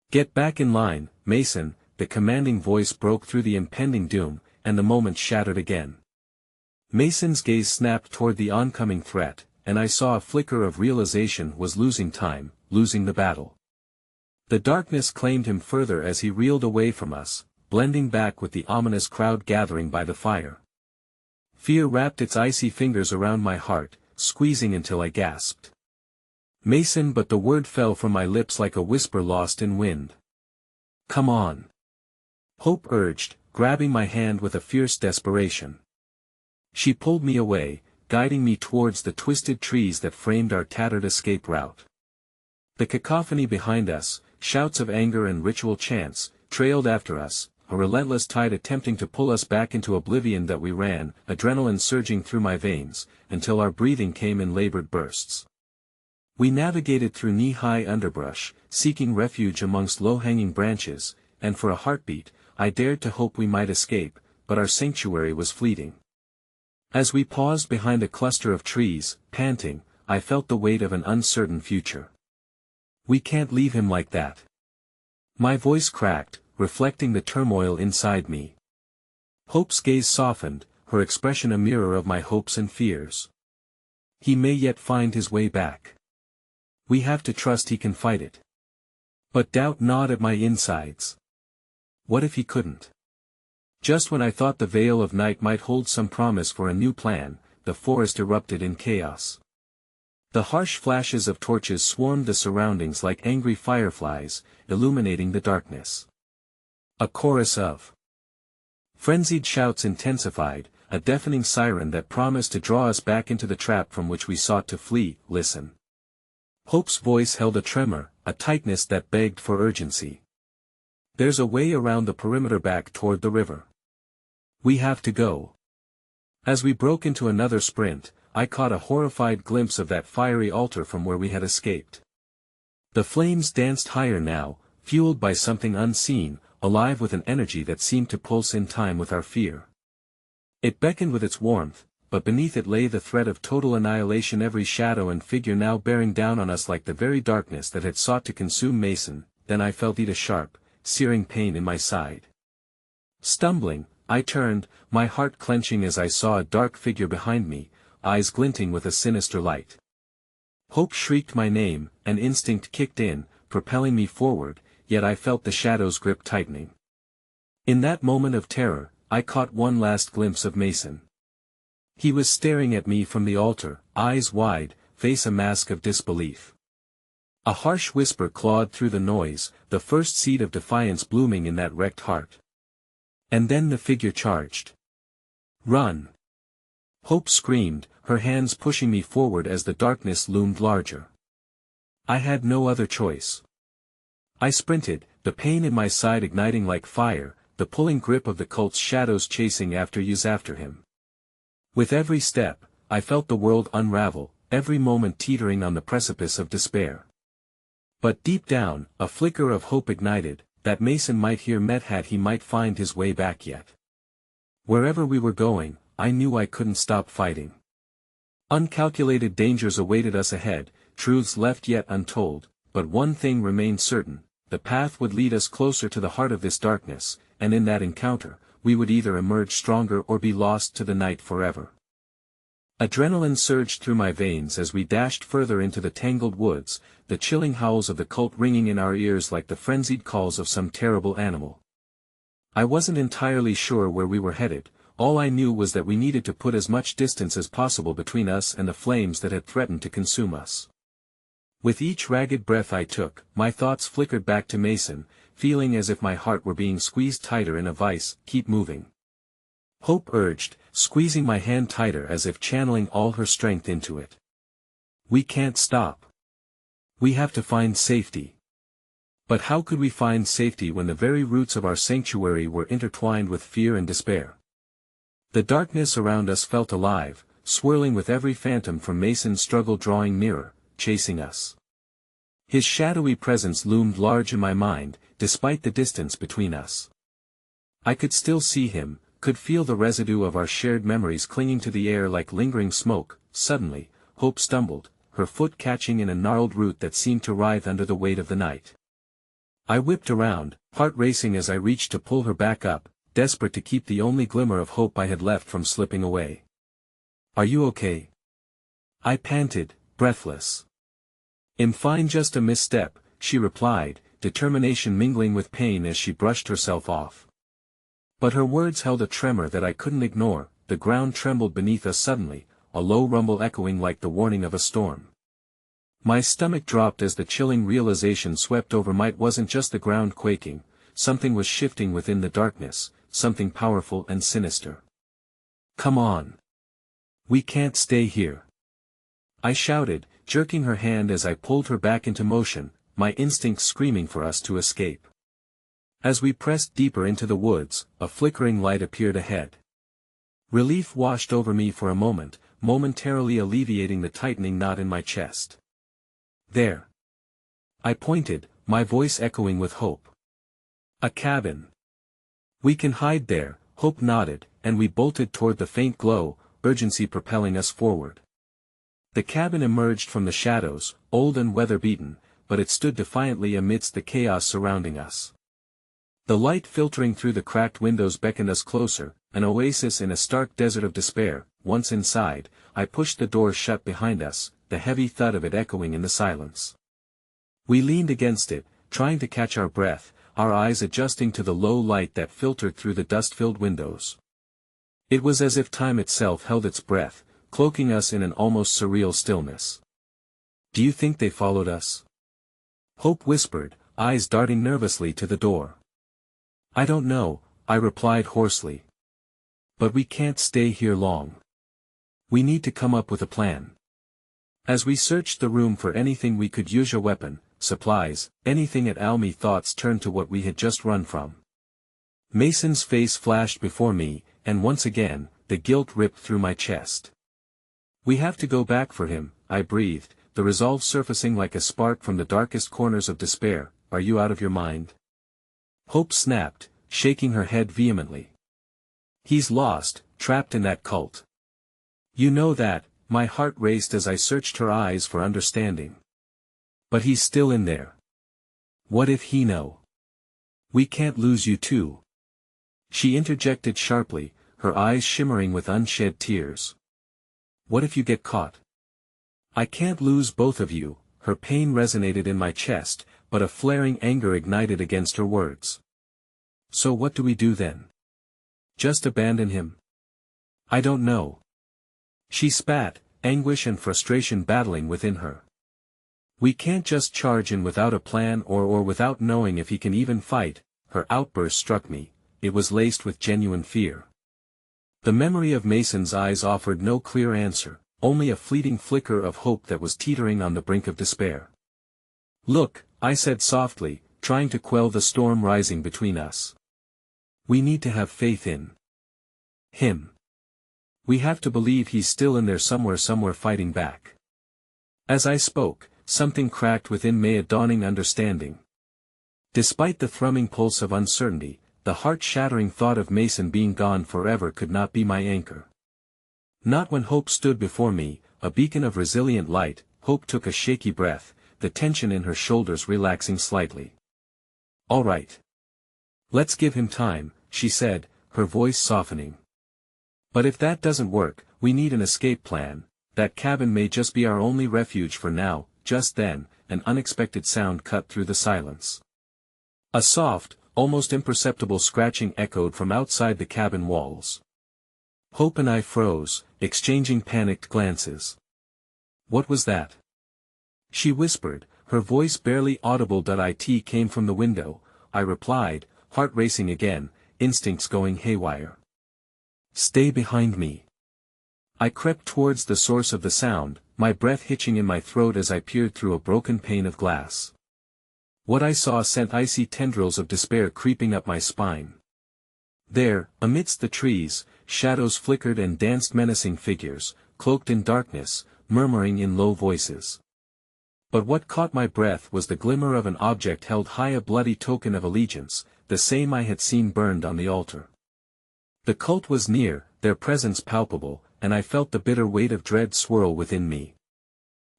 Speaker 1: Get back in line, Mason, the commanding voice broke through the impending doom, and the moment shattered again. Mason's gaze snapped toward the oncoming threat, and I saw a flicker of realization was losing time, losing the battle. The darkness claimed him further as he reeled away from us, blending back with the ominous crowd gathering by the fire. Fear wrapped its icy fingers around my heart, squeezing until I gasped. Mason, but the word fell from my lips like a whisper lost in wind. Come on. Hope urged, grabbing my hand with a fierce desperation. She pulled me away, guiding me towards the twisted trees that framed our tattered escape route. The cacophony behind us, shouts of anger and ritual chants, trailed after us, a relentless tide attempting to pull us back into oblivion that we ran, adrenaline surging through my veins, until our breathing came in labored bursts. We navigated through knee-high underbrush, seeking refuge amongst low-hanging branches, and for a heartbeat, I dared to hope we might escape, but our sanctuary was fleeting. As we paused behind a cluster of trees, panting, I felt the weight of an uncertain future. We can't leave him like that. My voice cracked, reflecting the turmoil inside me. Hope's gaze softened, her expression a mirror of my hopes and fears. He may yet find his way back. We have to trust he can fight it. But doubt gnawed at my insides. What if he couldn't? Just when I thought the veil of night might hold some promise for a new plan, the forest erupted in chaos. The harsh flashes of torches swarmed the surroundings like angry fireflies, illuminating the darkness. A chorus of frenzied shouts intensified, a deafening siren that promised to draw us back into the trap from which we sought to flee. Listen. Hope's voice held a tremor, a tightness that begged for urgency. There's a way around the perimeter back toward the river. We have to go. As we broke into another sprint, I caught a horrified glimpse of that fiery altar from where we had escaped. The flames danced higher now, fueled by something unseen, alive with an energy that seemed to pulse in time with our fear. It beckoned with its warmth, but beneath it lay the threat of total annihilation, every shadow and figure now bearing down on us like the very darkness that had sought to consume Mason. Then I felt a sharp, searing pain in my side. Stumbling, I turned, my heart clenching as I saw a dark figure behind me, eyes glinting with a sinister light. Hope shrieked my name, an instinct kicked in, propelling me forward, yet I felt the shadow's grip tightening. In that moment of terror, I caught one last glimpse of Mason. He was staring at me from the altar, eyes wide, face a mask of disbelief. A harsh whisper clawed through the noise, the first seed of defiance blooming in that wrecked heart. And then the figure charged. Run! Hope screamed, her hands pushing me forward as the darkness loomed larger. I had no other choice. I sprinted, the pain in my side igniting like fire, the pulling grip of the cult's shadows chasing after him. With every step, I felt the world unravel, every moment teetering on the precipice of despair. But deep down, a flicker of hope ignited, that Mason might hear Medhat, he might find his way back yet. Wherever we were going, I knew I couldn't stop fighting. Uncalculated dangers awaited us ahead, truths left yet untold, but one thing remained certain, the path would lead us closer to the heart of this darkness, and in that encounter, we would either emerge stronger or be lost to the night forever. Adrenaline surged through my veins as we dashed further into the tangled woods, the chilling howls of the cult ringing in our ears like the frenzied calls of some terrible animal. I wasn't entirely sure where we were headed, all I knew was that we needed to put as much distance as possible between us and the flames that had threatened to consume us. With each ragged breath I took, my thoughts flickered back to Mason, feeling as if my heart were being squeezed tighter in a vice. Keep moving. Hope urged, squeezing my hand tighter as if channeling all her strength into it. We can't stop. We have to find safety. But how could we find safety when the very roots of our sanctuary were intertwined with fear and despair? The darkness around us felt alive, swirling with every phantom from Mason's struggle drawing nearer, chasing us. His shadowy presence loomed large in my mind, despite the distance between us. I could still see him, could feel the residue of our shared memories clinging to the air like lingering smoke. Suddenly, Hope stumbled, her foot catching in a gnarled root that seemed to writhe under the weight of the night. I whipped around, heart racing as I reached to pull her back up, desperate to keep the only glimmer of hope I had left from slipping away. Are you okay? I panted, breathless. I'm fine, just a misstep, she replied, determination mingling with pain as she brushed herself off. But her words held a tremor that I couldn't ignore. The ground trembled beneath us suddenly, a low rumble echoing like the warning of a storm. My stomach dropped as the chilling realization swept over me. It wasn't just the ground quaking, something was shifting within the darkness, something powerful and sinister. Come on. We can't stay here. I shouted, jerking her hand as I pulled her back into motion, my instincts screaming for us to escape. As we pressed deeper into the woods, a flickering light appeared ahead. Relief washed over me for a moment, momentarily alleviating the tightening knot in my chest. There. I pointed, my voice echoing with hope. A cabin. We can hide there, Hope nodded, and we bolted toward the faint glow, urgency propelling us forward. The cabin emerged from the shadows, old and weather-beaten, but it stood defiantly amidst the chaos surrounding us. The light filtering through the cracked windows beckoned us closer, an oasis in a stark desert of despair. Once inside, I pushed the door shut behind us, the heavy thud of it echoing in the silence. We leaned against it, trying to catch our breath, our eyes adjusting to the low light that filtered through the dust-filled windows. It was as if time itself held its breath, cloaking us in an almost surreal stillness. "Do you think they followed us?" Hope whispered, eyes darting nervously to the door. "I don't know," I replied hoarsely. "But we can't stay here long. We need to come up with a plan." As we searched the room for anything we could use, a weapon, supplies, anything at all, my thoughts turned to what we had just run from. Mason's face flashed before me, and once again, the guilt ripped through my chest. "We have to go back for him," I breathed, the resolve surfacing like a spark from the darkest corners of despair. "Are you out of your mind?" Hope snapped, shaking her head vehemently. "He's lost, trapped in that cult. You know that." My heart raced as I searched her eyes for understanding. "But he's still in there. What if he know? We can't lose you too." She interjected sharply, her eyes shimmering with unshed tears. "What if you get caught? I can't lose both of you." Her pain resonated in my chest, but a flaring anger ignited against her words. "So what do we do then? Just abandon him?" "I don't know." She spat, anguish and frustration battling within her. "We can't just charge in without a plan or without knowing if he can even fight." Her outburst struck me, it was laced with genuine fear. The memory of Mason's eyes offered no clear answer, only a fleeting flicker of hope that was teetering on the brink of despair. "Look," I said softly, trying to quell the storm rising between us. "We need to have faith in him. We have to believe he's still in there somewhere fighting back." As I spoke, something cracked within me, a dawning understanding. Despite the thrumming pulse of uncertainty, the heart-shattering thought of Mason being gone forever could not be my anchor. Not when Hope stood before me, a beacon of resilient light. Hope took a shaky breath, the tension in her shoulders relaxing slightly. "All right. Let's give him time," she said, her voice softening. "But if that doesn't work, we need an escape plan. That cabin may just be our only refuge for now." Just then, an unexpected sound cut through the silence. A soft, almost imperceptible scratching echoed from outside the cabin walls. Hope and I froze, exchanging panicked glances. "What was that?" she whispered, her voice barely audible. "It came from the window," I replied, heart racing again, instincts going haywire. "Stay behind me." I crept towards the source of the sound, my breath hitching in my throat as I peered through a broken pane of glass. What I saw sent icy tendrils of despair creeping up my spine. There, amidst the trees, shadows flickered and danced, menacing figures, cloaked in darkness, murmuring in low voices. But what caught my breath was the glimmer of an object held high, a bloody token of allegiance, the same I had seen burned on the altar. The cult was near, their presence palpable, and I felt the bitter weight of dread swirl within me.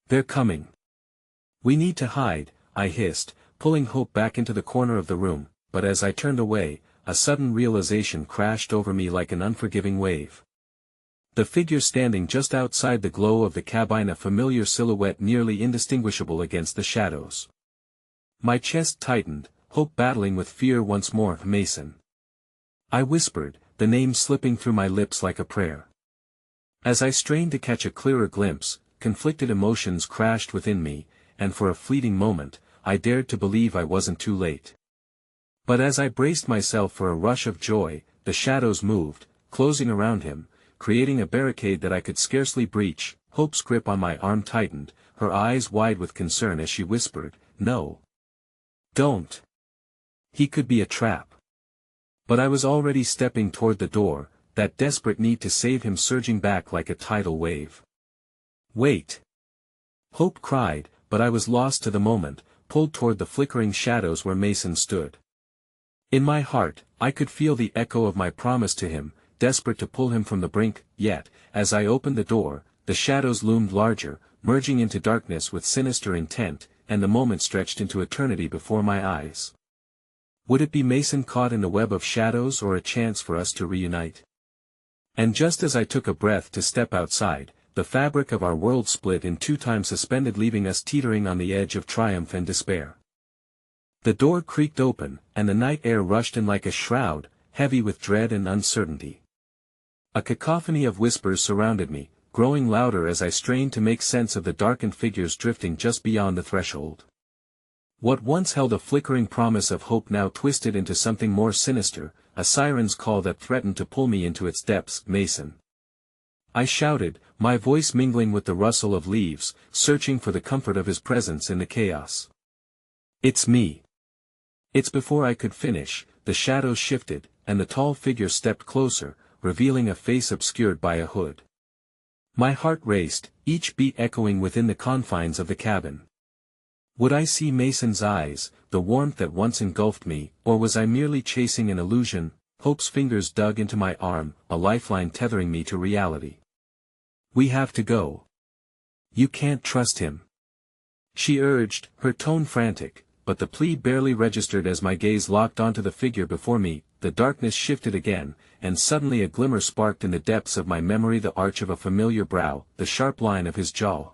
Speaker 1: "They're coming. We need to hide," I hissed, pulling Hope back into the corner of the room, but as I turned away, a sudden realization crashed over me like an unforgiving wave. The figure standing just outside the glow of the cabin, a familiar silhouette nearly indistinguishable against the shadows. My chest tightened, hope battling with fear once more. "Mason," I whispered, the name slipping through my lips like a prayer. As I strained to catch a clearer glimpse, conflicted emotions crashed within me, and for a fleeting moment, I dared to believe I wasn't too late. But as I braced myself for a rush of joy, the shadows moved, closing around him, creating a barricade that I could scarcely breach. Hope's grip on my arm tightened, her eyes wide with concern as she whispered, "No. Don't. He could be a trap." But I was already stepping toward the door, that desperate need to save him surging back like a tidal wave. "Wait!" Hope cried, but I was lost to the moment, pulled toward the flickering shadows where Mason stood. In my heart, I could feel the echo of my promise to him, desperate to pull him from the brink, yet, as I opened the door, the shadows loomed larger, merging into darkness with sinister intent, and the moment stretched into eternity before my eyes. Would it be Mason caught in the web of shadows or a chance for us to reunite? And just as I took a breath to step outside, the fabric of our world split in two, time suspended, leaving us teetering on the edge of triumph and despair. The door creaked open, and the night air rushed in like a shroud, heavy with dread and uncertainty. A cacophony of whispers surrounded me, growing louder as I strained to make sense of the darkened figures drifting just beyond the threshold. What once held a flickering promise of hope now twisted into something more sinister, a siren's call that threatened to pull me into its depths. "Mason!" I shouted, my voice mingling with the rustle of leaves, searching for the comfort of his presence in the chaos. "It's me." It's before I could finish, the shadows shifted, and the tall figure stepped closer, revealing a face obscured by a hood. My heart raced, each beat echoing within the confines of the cabin. Would I see Mason's eyes, the warmth that once engulfed me, or was I merely chasing an illusion? Hope's fingers dug into my arm, a lifeline tethering me to reality. "We have to go. You can't trust him," she urged, her tone frantic, but the plea barely registered as my gaze locked onto the figure before me. The darkness shifted again, and suddenly a glimmer sparked in the depths of my memory, the arch of a familiar brow, the sharp line of his jaw.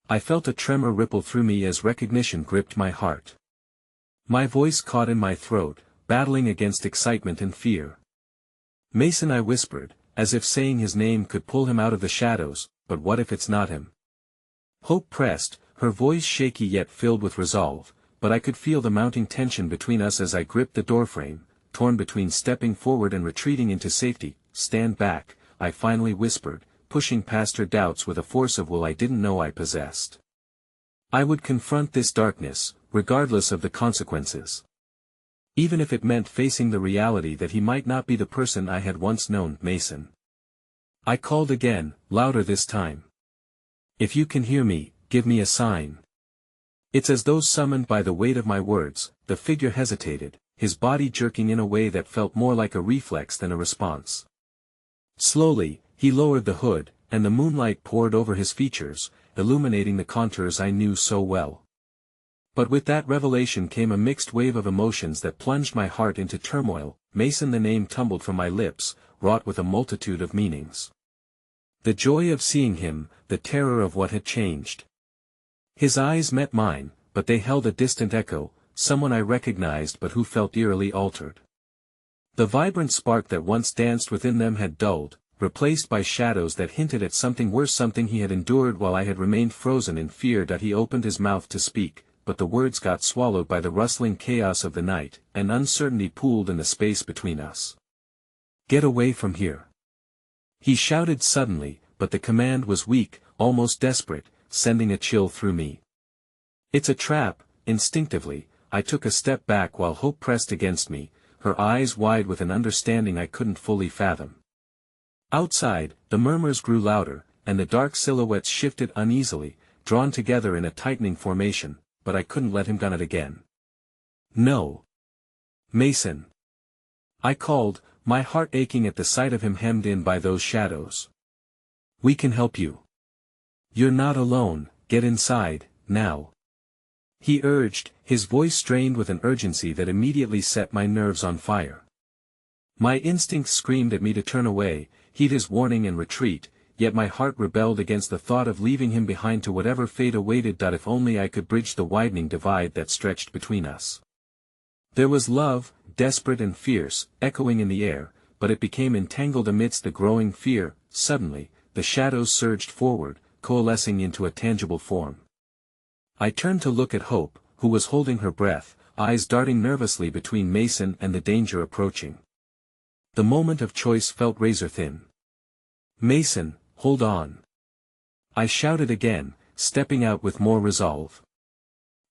Speaker 1: I felt a tremor ripple through me as recognition gripped my heart. My voice caught in my throat, battling against excitement and fear. "Mason," I whispered, as if saying his name could pull him out of the shadows, but what if it's not him? Hope pressed, her voice shaky yet filled with resolve, but I could feel the mounting tension between us as I gripped the doorframe, torn between stepping forward and retreating into safety. "Stand back," I finally whispered, pushing past her doubts with a force of will I didn't know I possessed. I would confront this darkness, regardless of the consequences. Even if it meant facing the reality that he might not be the person I had once known. "Mason." I called again, louder this time. "If you can hear me, give me a sign." It's as though summoned by the weight of my words, the figure hesitated, his body jerking in a way that felt more like a reflex than a response. Slowly, he lowered the hood, and the moonlight poured over his features, illuminating the contours I knew so well. But with that revelation came a mixed wave of emotions that plunged my heart into turmoil. "Mason," the name tumbled from my lips, wrought with a multitude of meanings. The joy of seeing him, the terror of what had changed. His eyes met mine, but they held a distant echo, someone I recognized but who felt eerily altered. The vibrant spark that once danced within them had dulled, replaced by shadows that hinted at something worse, something he had endured while I had remained frozen in fear. He opened his mouth to speak, but the words got swallowed by the rustling chaos of the night, and uncertainty pooled in the space between us. "Get away from here," he shouted suddenly, but the command was weak, almost desperate, sending a chill through me. "It's a trap." Instinctively, I took a step back while Hope pressed against me, her eyes wide with an understanding I couldn't fully fathom. Outside, the murmurs grew louder, and the dark silhouettes shifted uneasily, drawn together in a tightening formation, but I couldn't let him gun it again. "No. Mason," I called, my heart aching at the sight of him hemmed in by those shadows. "We can help you. You're not alone. Get inside, now," he urged, his voice strained with an urgency that immediately set my nerves on fire. My instincts screamed at me to turn away, heed his warning and retreat, yet my heart rebelled against the thought of leaving him behind to whatever fate awaited. If only I could bridge the widening divide that stretched between us. There was love, desperate and fierce, echoing in the air, but it became entangled amidst the growing fear. Suddenly, the shadows surged forward, coalescing into a tangible form. I turned to look at Hope, who was holding her breath, eyes darting nervously between Mason and the danger approaching. The moment of choice felt razor-thin. Mason, hold on. I shouted again, stepping out with more resolve.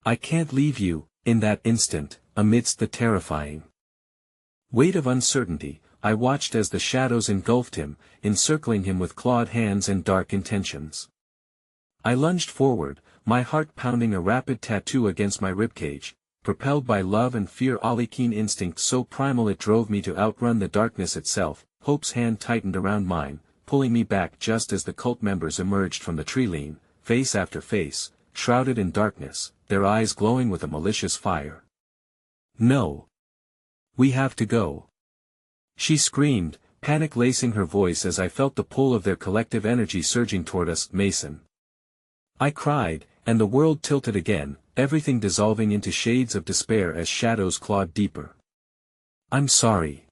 Speaker 1: I can't leave you. In that instant, amidst the terrifying weight of uncertainty, I watched as the shadows engulfed him, encircling him with clawed hands and dark intentions. I lunged forward, my heart pounding a rapid tattoo against my ribcage, propelled by love and fear, a keen instinct so primal it drove me to outrun the darkness itself. Hope's hand tightened around mine, pulling me back just as the cult members emerged from the tree-line, face after face, shrouded in darkness, their eyes glowing with a malicious fire. No. We have to go. She screamed, panic lacing her voice as I felt the pull of their collective energy surging toward us. Mason, I cried, and the world tilted again, everything dissolving into shades of despair as shadows clawed deeper. I'm sorry.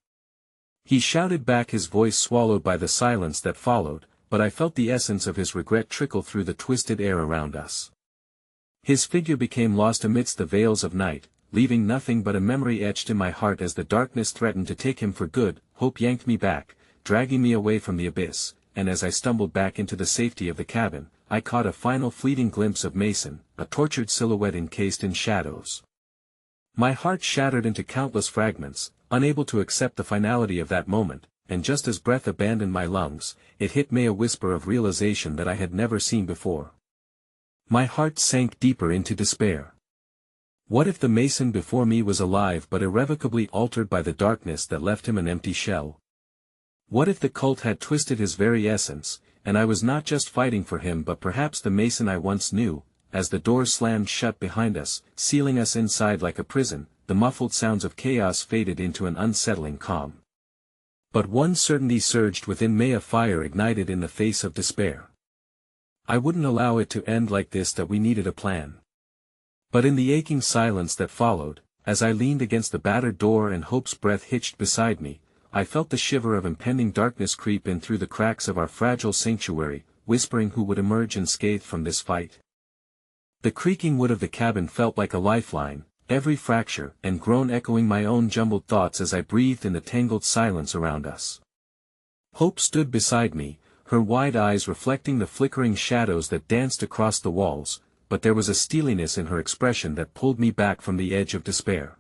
Speaker 1: He shouted back, his voice swallowed by the silence that followed, but I felt the essence of his regret trickle through the twisted air around us. His figure became lost amidst the veils of night, leaving nothing but a memory etched in my heart as the darkness threatened to take him for good. Hope yanked me back, dragging me away from the abyss, and as I stumbled back into the safety of the cabin, I caught a final fleeting glimpse of Mason, a tortured silhouette encased in shadows. My heart shattered into countless fragments, unable to accept the finality of that moment, and just as breath abandoned my lungs, it hit me, a whisper of realization that I had never seen before. My heart sank deeper into despair. What if the Mason before me was alive but irrevocably altered by the darkness that left him an empty shell? What if the cult had twisted his very essence, and I was not just fighting for him but perhaps the Mason I once knew? As the doors slammed shut behind us, sealing us inside like a prison, the muffled sounds of chaos faded into an unsettling calm. But one certainty surged within me, a fire ignited in the face of despair. I wouldn't allow it to end like this, that we needed a plan. But in the aching silence that followed, as I leaned against the battered door and Hope's breath hitched beside me, I felt the shiver of impending darkness creep in through the cracks of our fragile sanctuary, whispering who would emerge unscathed from this fight. The creaking wood of the cabin felt like a lifeline, every fracture and groan echoing my own jumbled thoughts as I breathed in the tangled silence around us. Hope stood beside me, her wide eyes reflecting the flickering shadows that danced across the walls, but there was a steeliness in her expression that pulled me back from the edge of despair.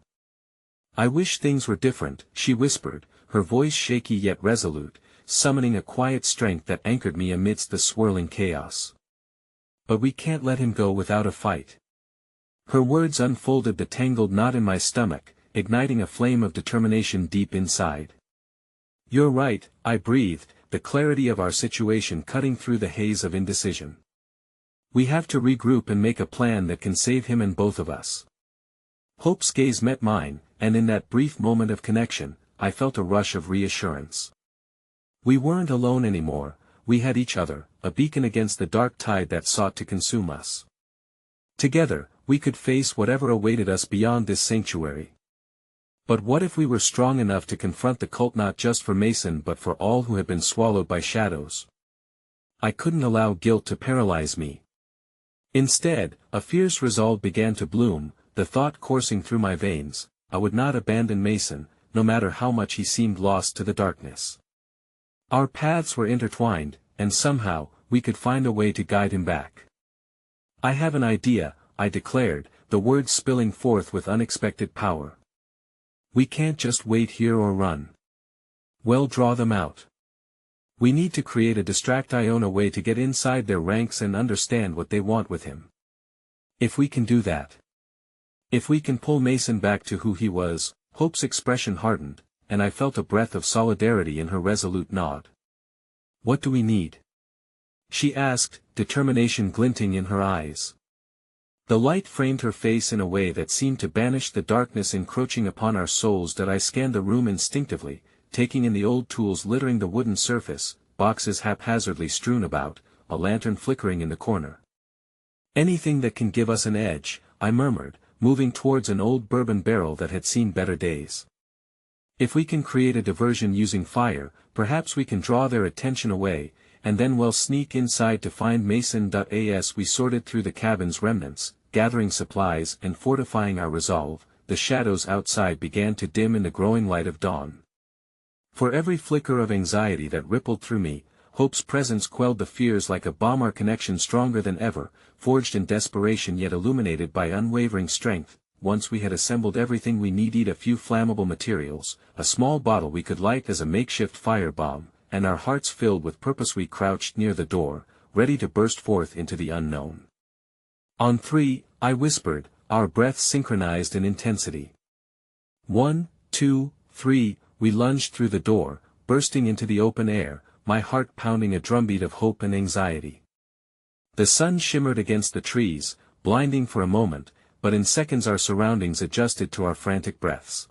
Speaker 1: I wish things were different, she whispered, her voice shaky yet resolute, summoning a quiet strength that anchored me amidst the swirling chaos. But we can't let him go without a fight. Her words unfolded the tangled knot in my stomach, igniting a flame of determination deep inside. You're right, I breathed, the clarity of our situation cutting through the haze of indecision. We have to regroup and make a plan that can save him and both of us. Hope's gaze met mine, and in that brief moment of connection, I felt a rush of reassurance. We weren't alone anymore, we had each other, a beacon against the dark tide that sought to consume us. Together, we could face whatever awaited us beyond this sanctuary. But what if we were strong enough to confront the cult, not just for Mason but for all who had been swallowed by shadows? I couldn't allow guilt to paralyze me. Instead, a fierce resolve began to bloom, the thought coursing through my veins: I would not abandon Mason, no matter how much he seemed lost to the darkness. Our paths were intertwined, and somehow, we could find a way to guide him back. I have an idea, I declared, the words spilling forth with unexpected power. We can't just wait here or run. Well, draw them out. We need to create a distract-Iona way to get inside their ranks and understand what they want with him. If we can do that. If we can pull Mason back to who he was. Hope's expression hardened, and I felt a breath of solidarity in her resolute nod. What do we need? She asked, determination glinting in her eyes. The light framed her face in a way that seemed to banish the darkness encroaching upon our souls. That I scanned the room instinctively, taking in the old tools littering the wooden surface, boxes haphazardly strewn about, a lantern flickering in the corner. Anything that can give us an edge, I murmured, moving towards an old bourbon barrel that had seen better days. If we can create a diversion using fire, perhaps we can draw their attention away, and then we'll sneak inside to find Mason. As we sorted through the cabin's remnants, gathering supplies and fortifying our resolve, the shadows outside began to dim in the growing light of dawn. For every flicker of anxiety that rippled through me, Hope's presence quelled the fears like a bomb. Our connection stronger than ever, forged in desperation yet illuminated by unwavering strength. Once we had assembled everything we needed: a few flammable materials, a small bottle we could light as a makeshift firebomb, and our hearts filled with purpose. We crouched near the door, ready to burst forth into the unknown. On three, I whispered, our breaths synchronized in intensity. 1, 2, 3, we lunged through the door, bursting into the open air, my heart pounding a drumbeat of hope and anxiety. The sun shimmered against the trees, blinding for a moment, but in seconds our surroundings adjusted to our frantic breaths.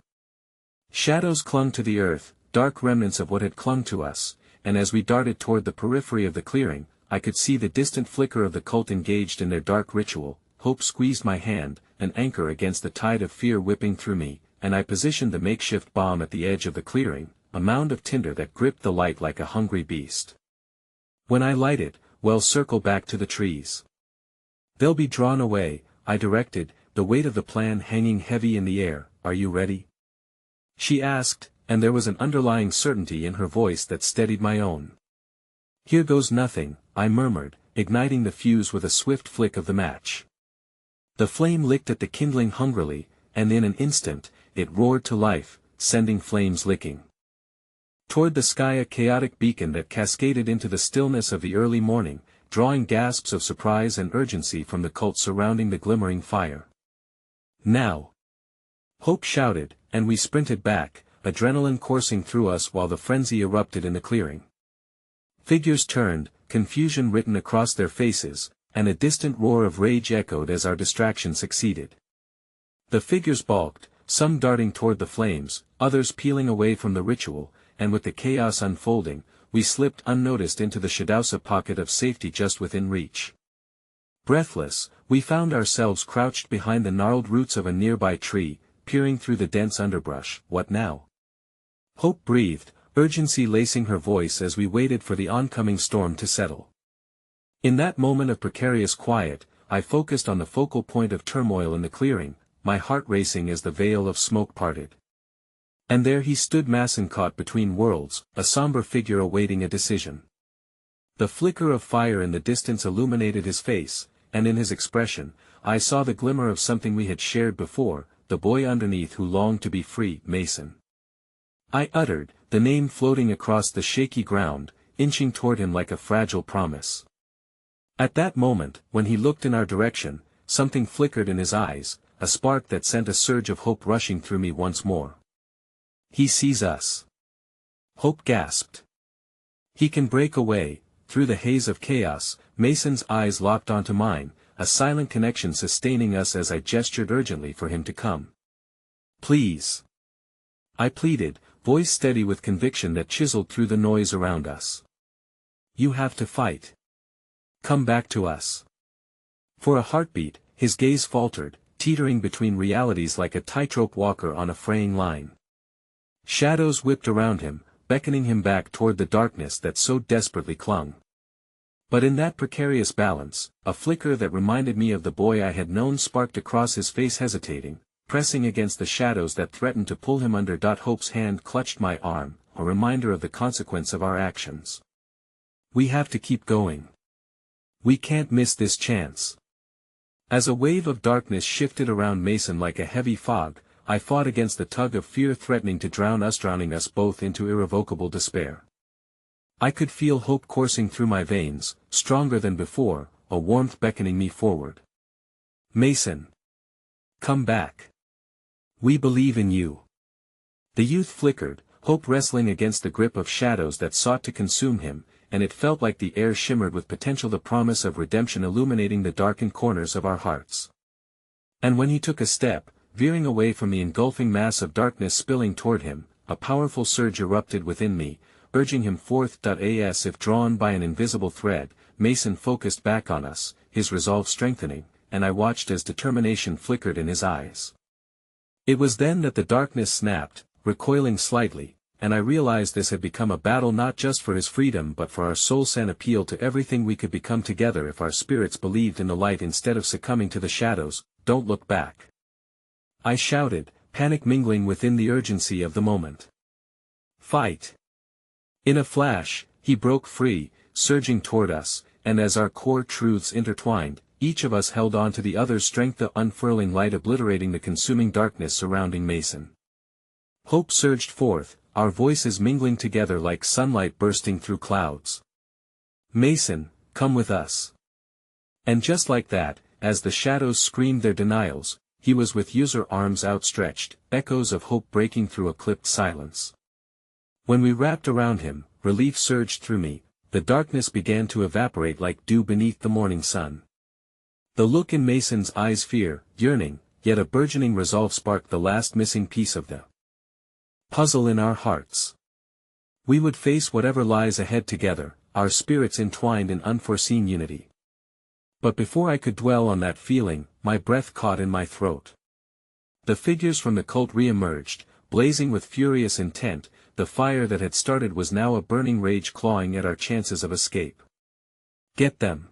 Speaker 1: Shadows clung to the earth, dark remnants of what had clung to us, and as we darted toward the periphery of the clearing, I could see the distant flicker of the cult engaged in their dark ritual. Hope squeezed my hand, an anchor against the tide of fear whipping through me, and I positioned the makeshift bomb at the edge of the clearing, a mound of tinder that gripped the light like a hungry beast. When I light it, well, circle back to the trees. They'll be drawn away, I directed, the weight of the plan hanging heavy in the air. Are you ready? She asked, and there was an underlying certainty in her voice that steadied my own. Here goes nothing, I murmured, igniting the fuse with a swift flick of the match. The flame licked at the kindling hungrily, and in an instant, it roared to life, sending flames licking toward the sky, a chaotic beacon that cascaded into the stillness of the early morning, drawing gasps of surprise and urgency from the cult surrounding the glimmering fire. Now! Hope shouted, and we sprinted back, adrenaline coursing through us while the frenzy erupted in the clearing. Figures turned, confusion written across their faces, and a distant roar of rage echoed as our distraction succeeded. The figures balked, some darting toward the flames, others peeling away from the ritual, and with the chaos unfolding, we slipped unnoticed into the Shadowsa pocket of safety just within reach. Breathless, we found ourselves crouched behind the gnarled roots of a nearby tree, peering through the dense underbrush. What now? Hope breathed, urgency lacing her voice as we waited for the oncoming storm to settle. In that moment of precarious quiet, I focused on the focal point of turmoil in the clearing, my heart racing as the veil of smoke parted. And there he stood, Mason, caught between worlds, a somber figure awaiting a decision. The flicker of fire in the distance illuminated his face, and in his expression, I saw the glimmer of something we had shared before, the boy underneath who longed to be free. Mason. I uttered, the name floating across the shaky ground, inching toward him like a fragile promise. At that moment, when he looked in our direction, something flickered in his eyes, a spark that sent a surge of hope rushing through me once more. He sees us. Hope gasped. He can break away. Through the haze of chaos, Mason's eyes locked onto mine, a silent connection sustaining us as I gestured urgently for him to come. Please. I pleaded, voice steady with conviction that chiseled through the noise around us. You have to fight. Come back to us. For a heartbeat, his gaze faltered, teetering between realities like a tightrope walker on a fraying line. Shadows whipped around him, beckoning him back toward the darkness that so desperately clung. But in that precarious balance, a flicker that reminded me of the boy I had known sparked across his face, hesitating, pressing against the shadows that threatened to pull him under. Hope's hand clutched my arm, a reminder of the consequence of our actions. We have to keep going. We can't miss this chance. As a wave of darkness shifted around Mason like a heavy fog, I fought against the tug of fear threatening to drown us, drowning us both into irrevocable despair. I could feel hope coursing through my veins, stronger than before, a warmth beckoning me forward. Mason. Come back. We believe in you. The youth flickered, hope wrestling against the grip of shadows that sought to consume him, and it felt like the air shimmered with potential, the promise of redemption illuminating the darkened corners of our hearts. And when he took a step, veering away from the engulfing mass of darkness spilling toward him, a powerful surge erupted within me, urging him forth. As if drawn by an invisible thread, Mason focused back on us, his resolve strengthening, and I watched as determination flickered in his eyes. It was then that the darkness snapped, recoiling slightly, and I realized this had become a battle not just for his freedom but for our souls, an appeal to everything we could become together if our spirits believed in the light instead of succumbing to the shadows. Don't look back. I shouted, panic mingling within the urgency of the moment. Fight. In a flash, He broke free, surging toward us, and as our core truths intertwined, each of us held on to the other's strength, the unfurling light obliterating the consuming darkness surrounding Mason. Hope surged forth, our voices mingling together like sunlight bursting through clouds. Mason, come with us. And just like that, as the shadows screamed their denials, he was with user arms outstretched, echoes of hope breaking through a clipped silence. When we wrapped around him, relief surged through me, the darkness began to evaporate like dew beneath the morning sun. The look in Mason's eyes, fear, yearning, yet a burgeoning resolve, sparked the last missing piece of the puzzle in our hearts. We would face whatever lies ahead together, our spirits entwined in unforeseen unity. But before I could dwell on that feeling, my breath caught in my throat. The figures from the cult re-emerged, blazing with furious intent. The fire that had started was now a burning rage, clawing at our chances of escape. Get them!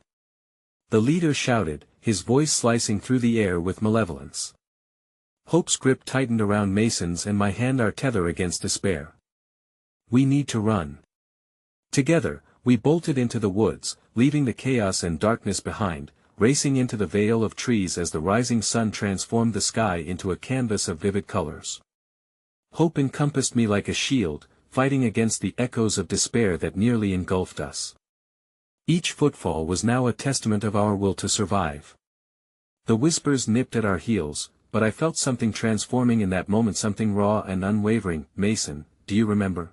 Speaker 1: The leader shouted, his voice slicing through the air with malevolence. Hope's grip tightened around Mason's and my hand, our tether against despair. We need to run. Together, we bolted into the woods, leaving the chaos and darkness behind, racing into the veil of trees as the rising sun transformed the sky into a canvas of vivid colors. Hope encompassed me like a shield, fighting against the echoes of despair that nearly engulfed us. Each footfall was now a testament of our will to survive. The whispers nipped at our heels, but I felt something transforming in that moment, something raw and unwavering. Mason, do you remember?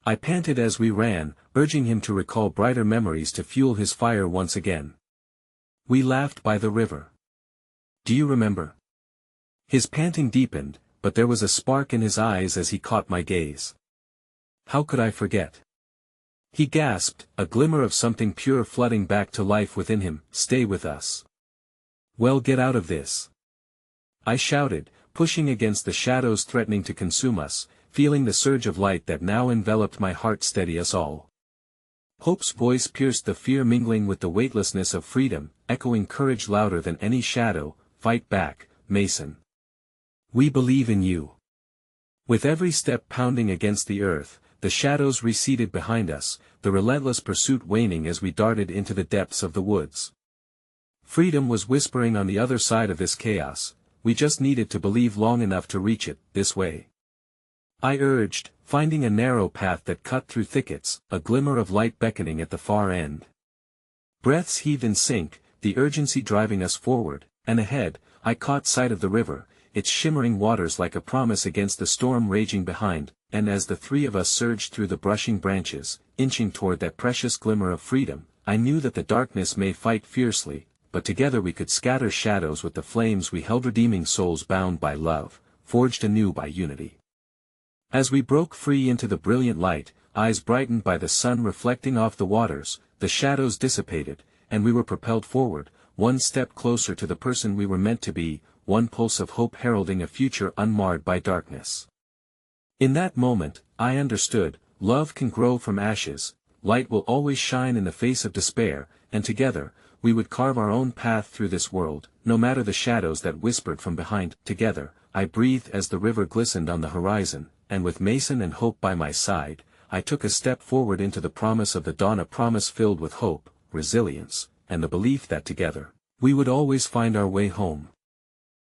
Speaker 1: I panted as we ran, urging him to recall brighter memories to fuel his fire once again. We laughed by the river. Do you remember? His panting deepened, but there was a spark in his eyes as he caught my gaze. How could I forget? He gasped, a glimmer of something pure flooding back to life within him. Stay with us. Well, get out of this. I shouted, pushing against the shadows threatening to consume us, feeling the surge of light that now enveloped my heart steady us all. Hope's voice pierced the fear, mingling with the weightlessness of freedom, echoing courage louder than any shadow. Fight back, Mason. We believe in you. With every step pounding against the earth, the shadows receded behind us, the relentless pursuit waning as we darted into the depths of the woods. Freedom was whispering on the other side of this chaos. We just needed to believe long enough to reach it, this way. I urged, finding a narrow path that cut through thickets, a glimmer of light beckoning at the far end. Breaths heaved in sync, the urgency driving us forward, and ahead, I caught sight of the river, its shimmering waters like a promise against the storm raging behind, and as the three of us surged through the brushing branches, inching toward that precious glimmer of freedom, I knew that the darkness may fight fiercely, but together we could scatter shadows with the flames we held, redeeming souls bound by love, forged anew by unity. As we broke free into the brilliant light, eyes brightened by the sun reflecting off the waters, the shadows dissipated, and we were propelled forward, one step closer to the person we were meant to be, one pulse of hope heralding a future unmarred by darkness. In that moment, I understood, love can grow from ashes, light will always shine in the face of despair, and together, we would carve our own path through this world, no matter the shadows that whispered from behind. Together, I breathed as the river glistened on the horizon, and with Mason and hope by my side, I took a step forward into the promise of the dawn, a promise filled with hope, resilience, and the belief that together, we would always find our way home.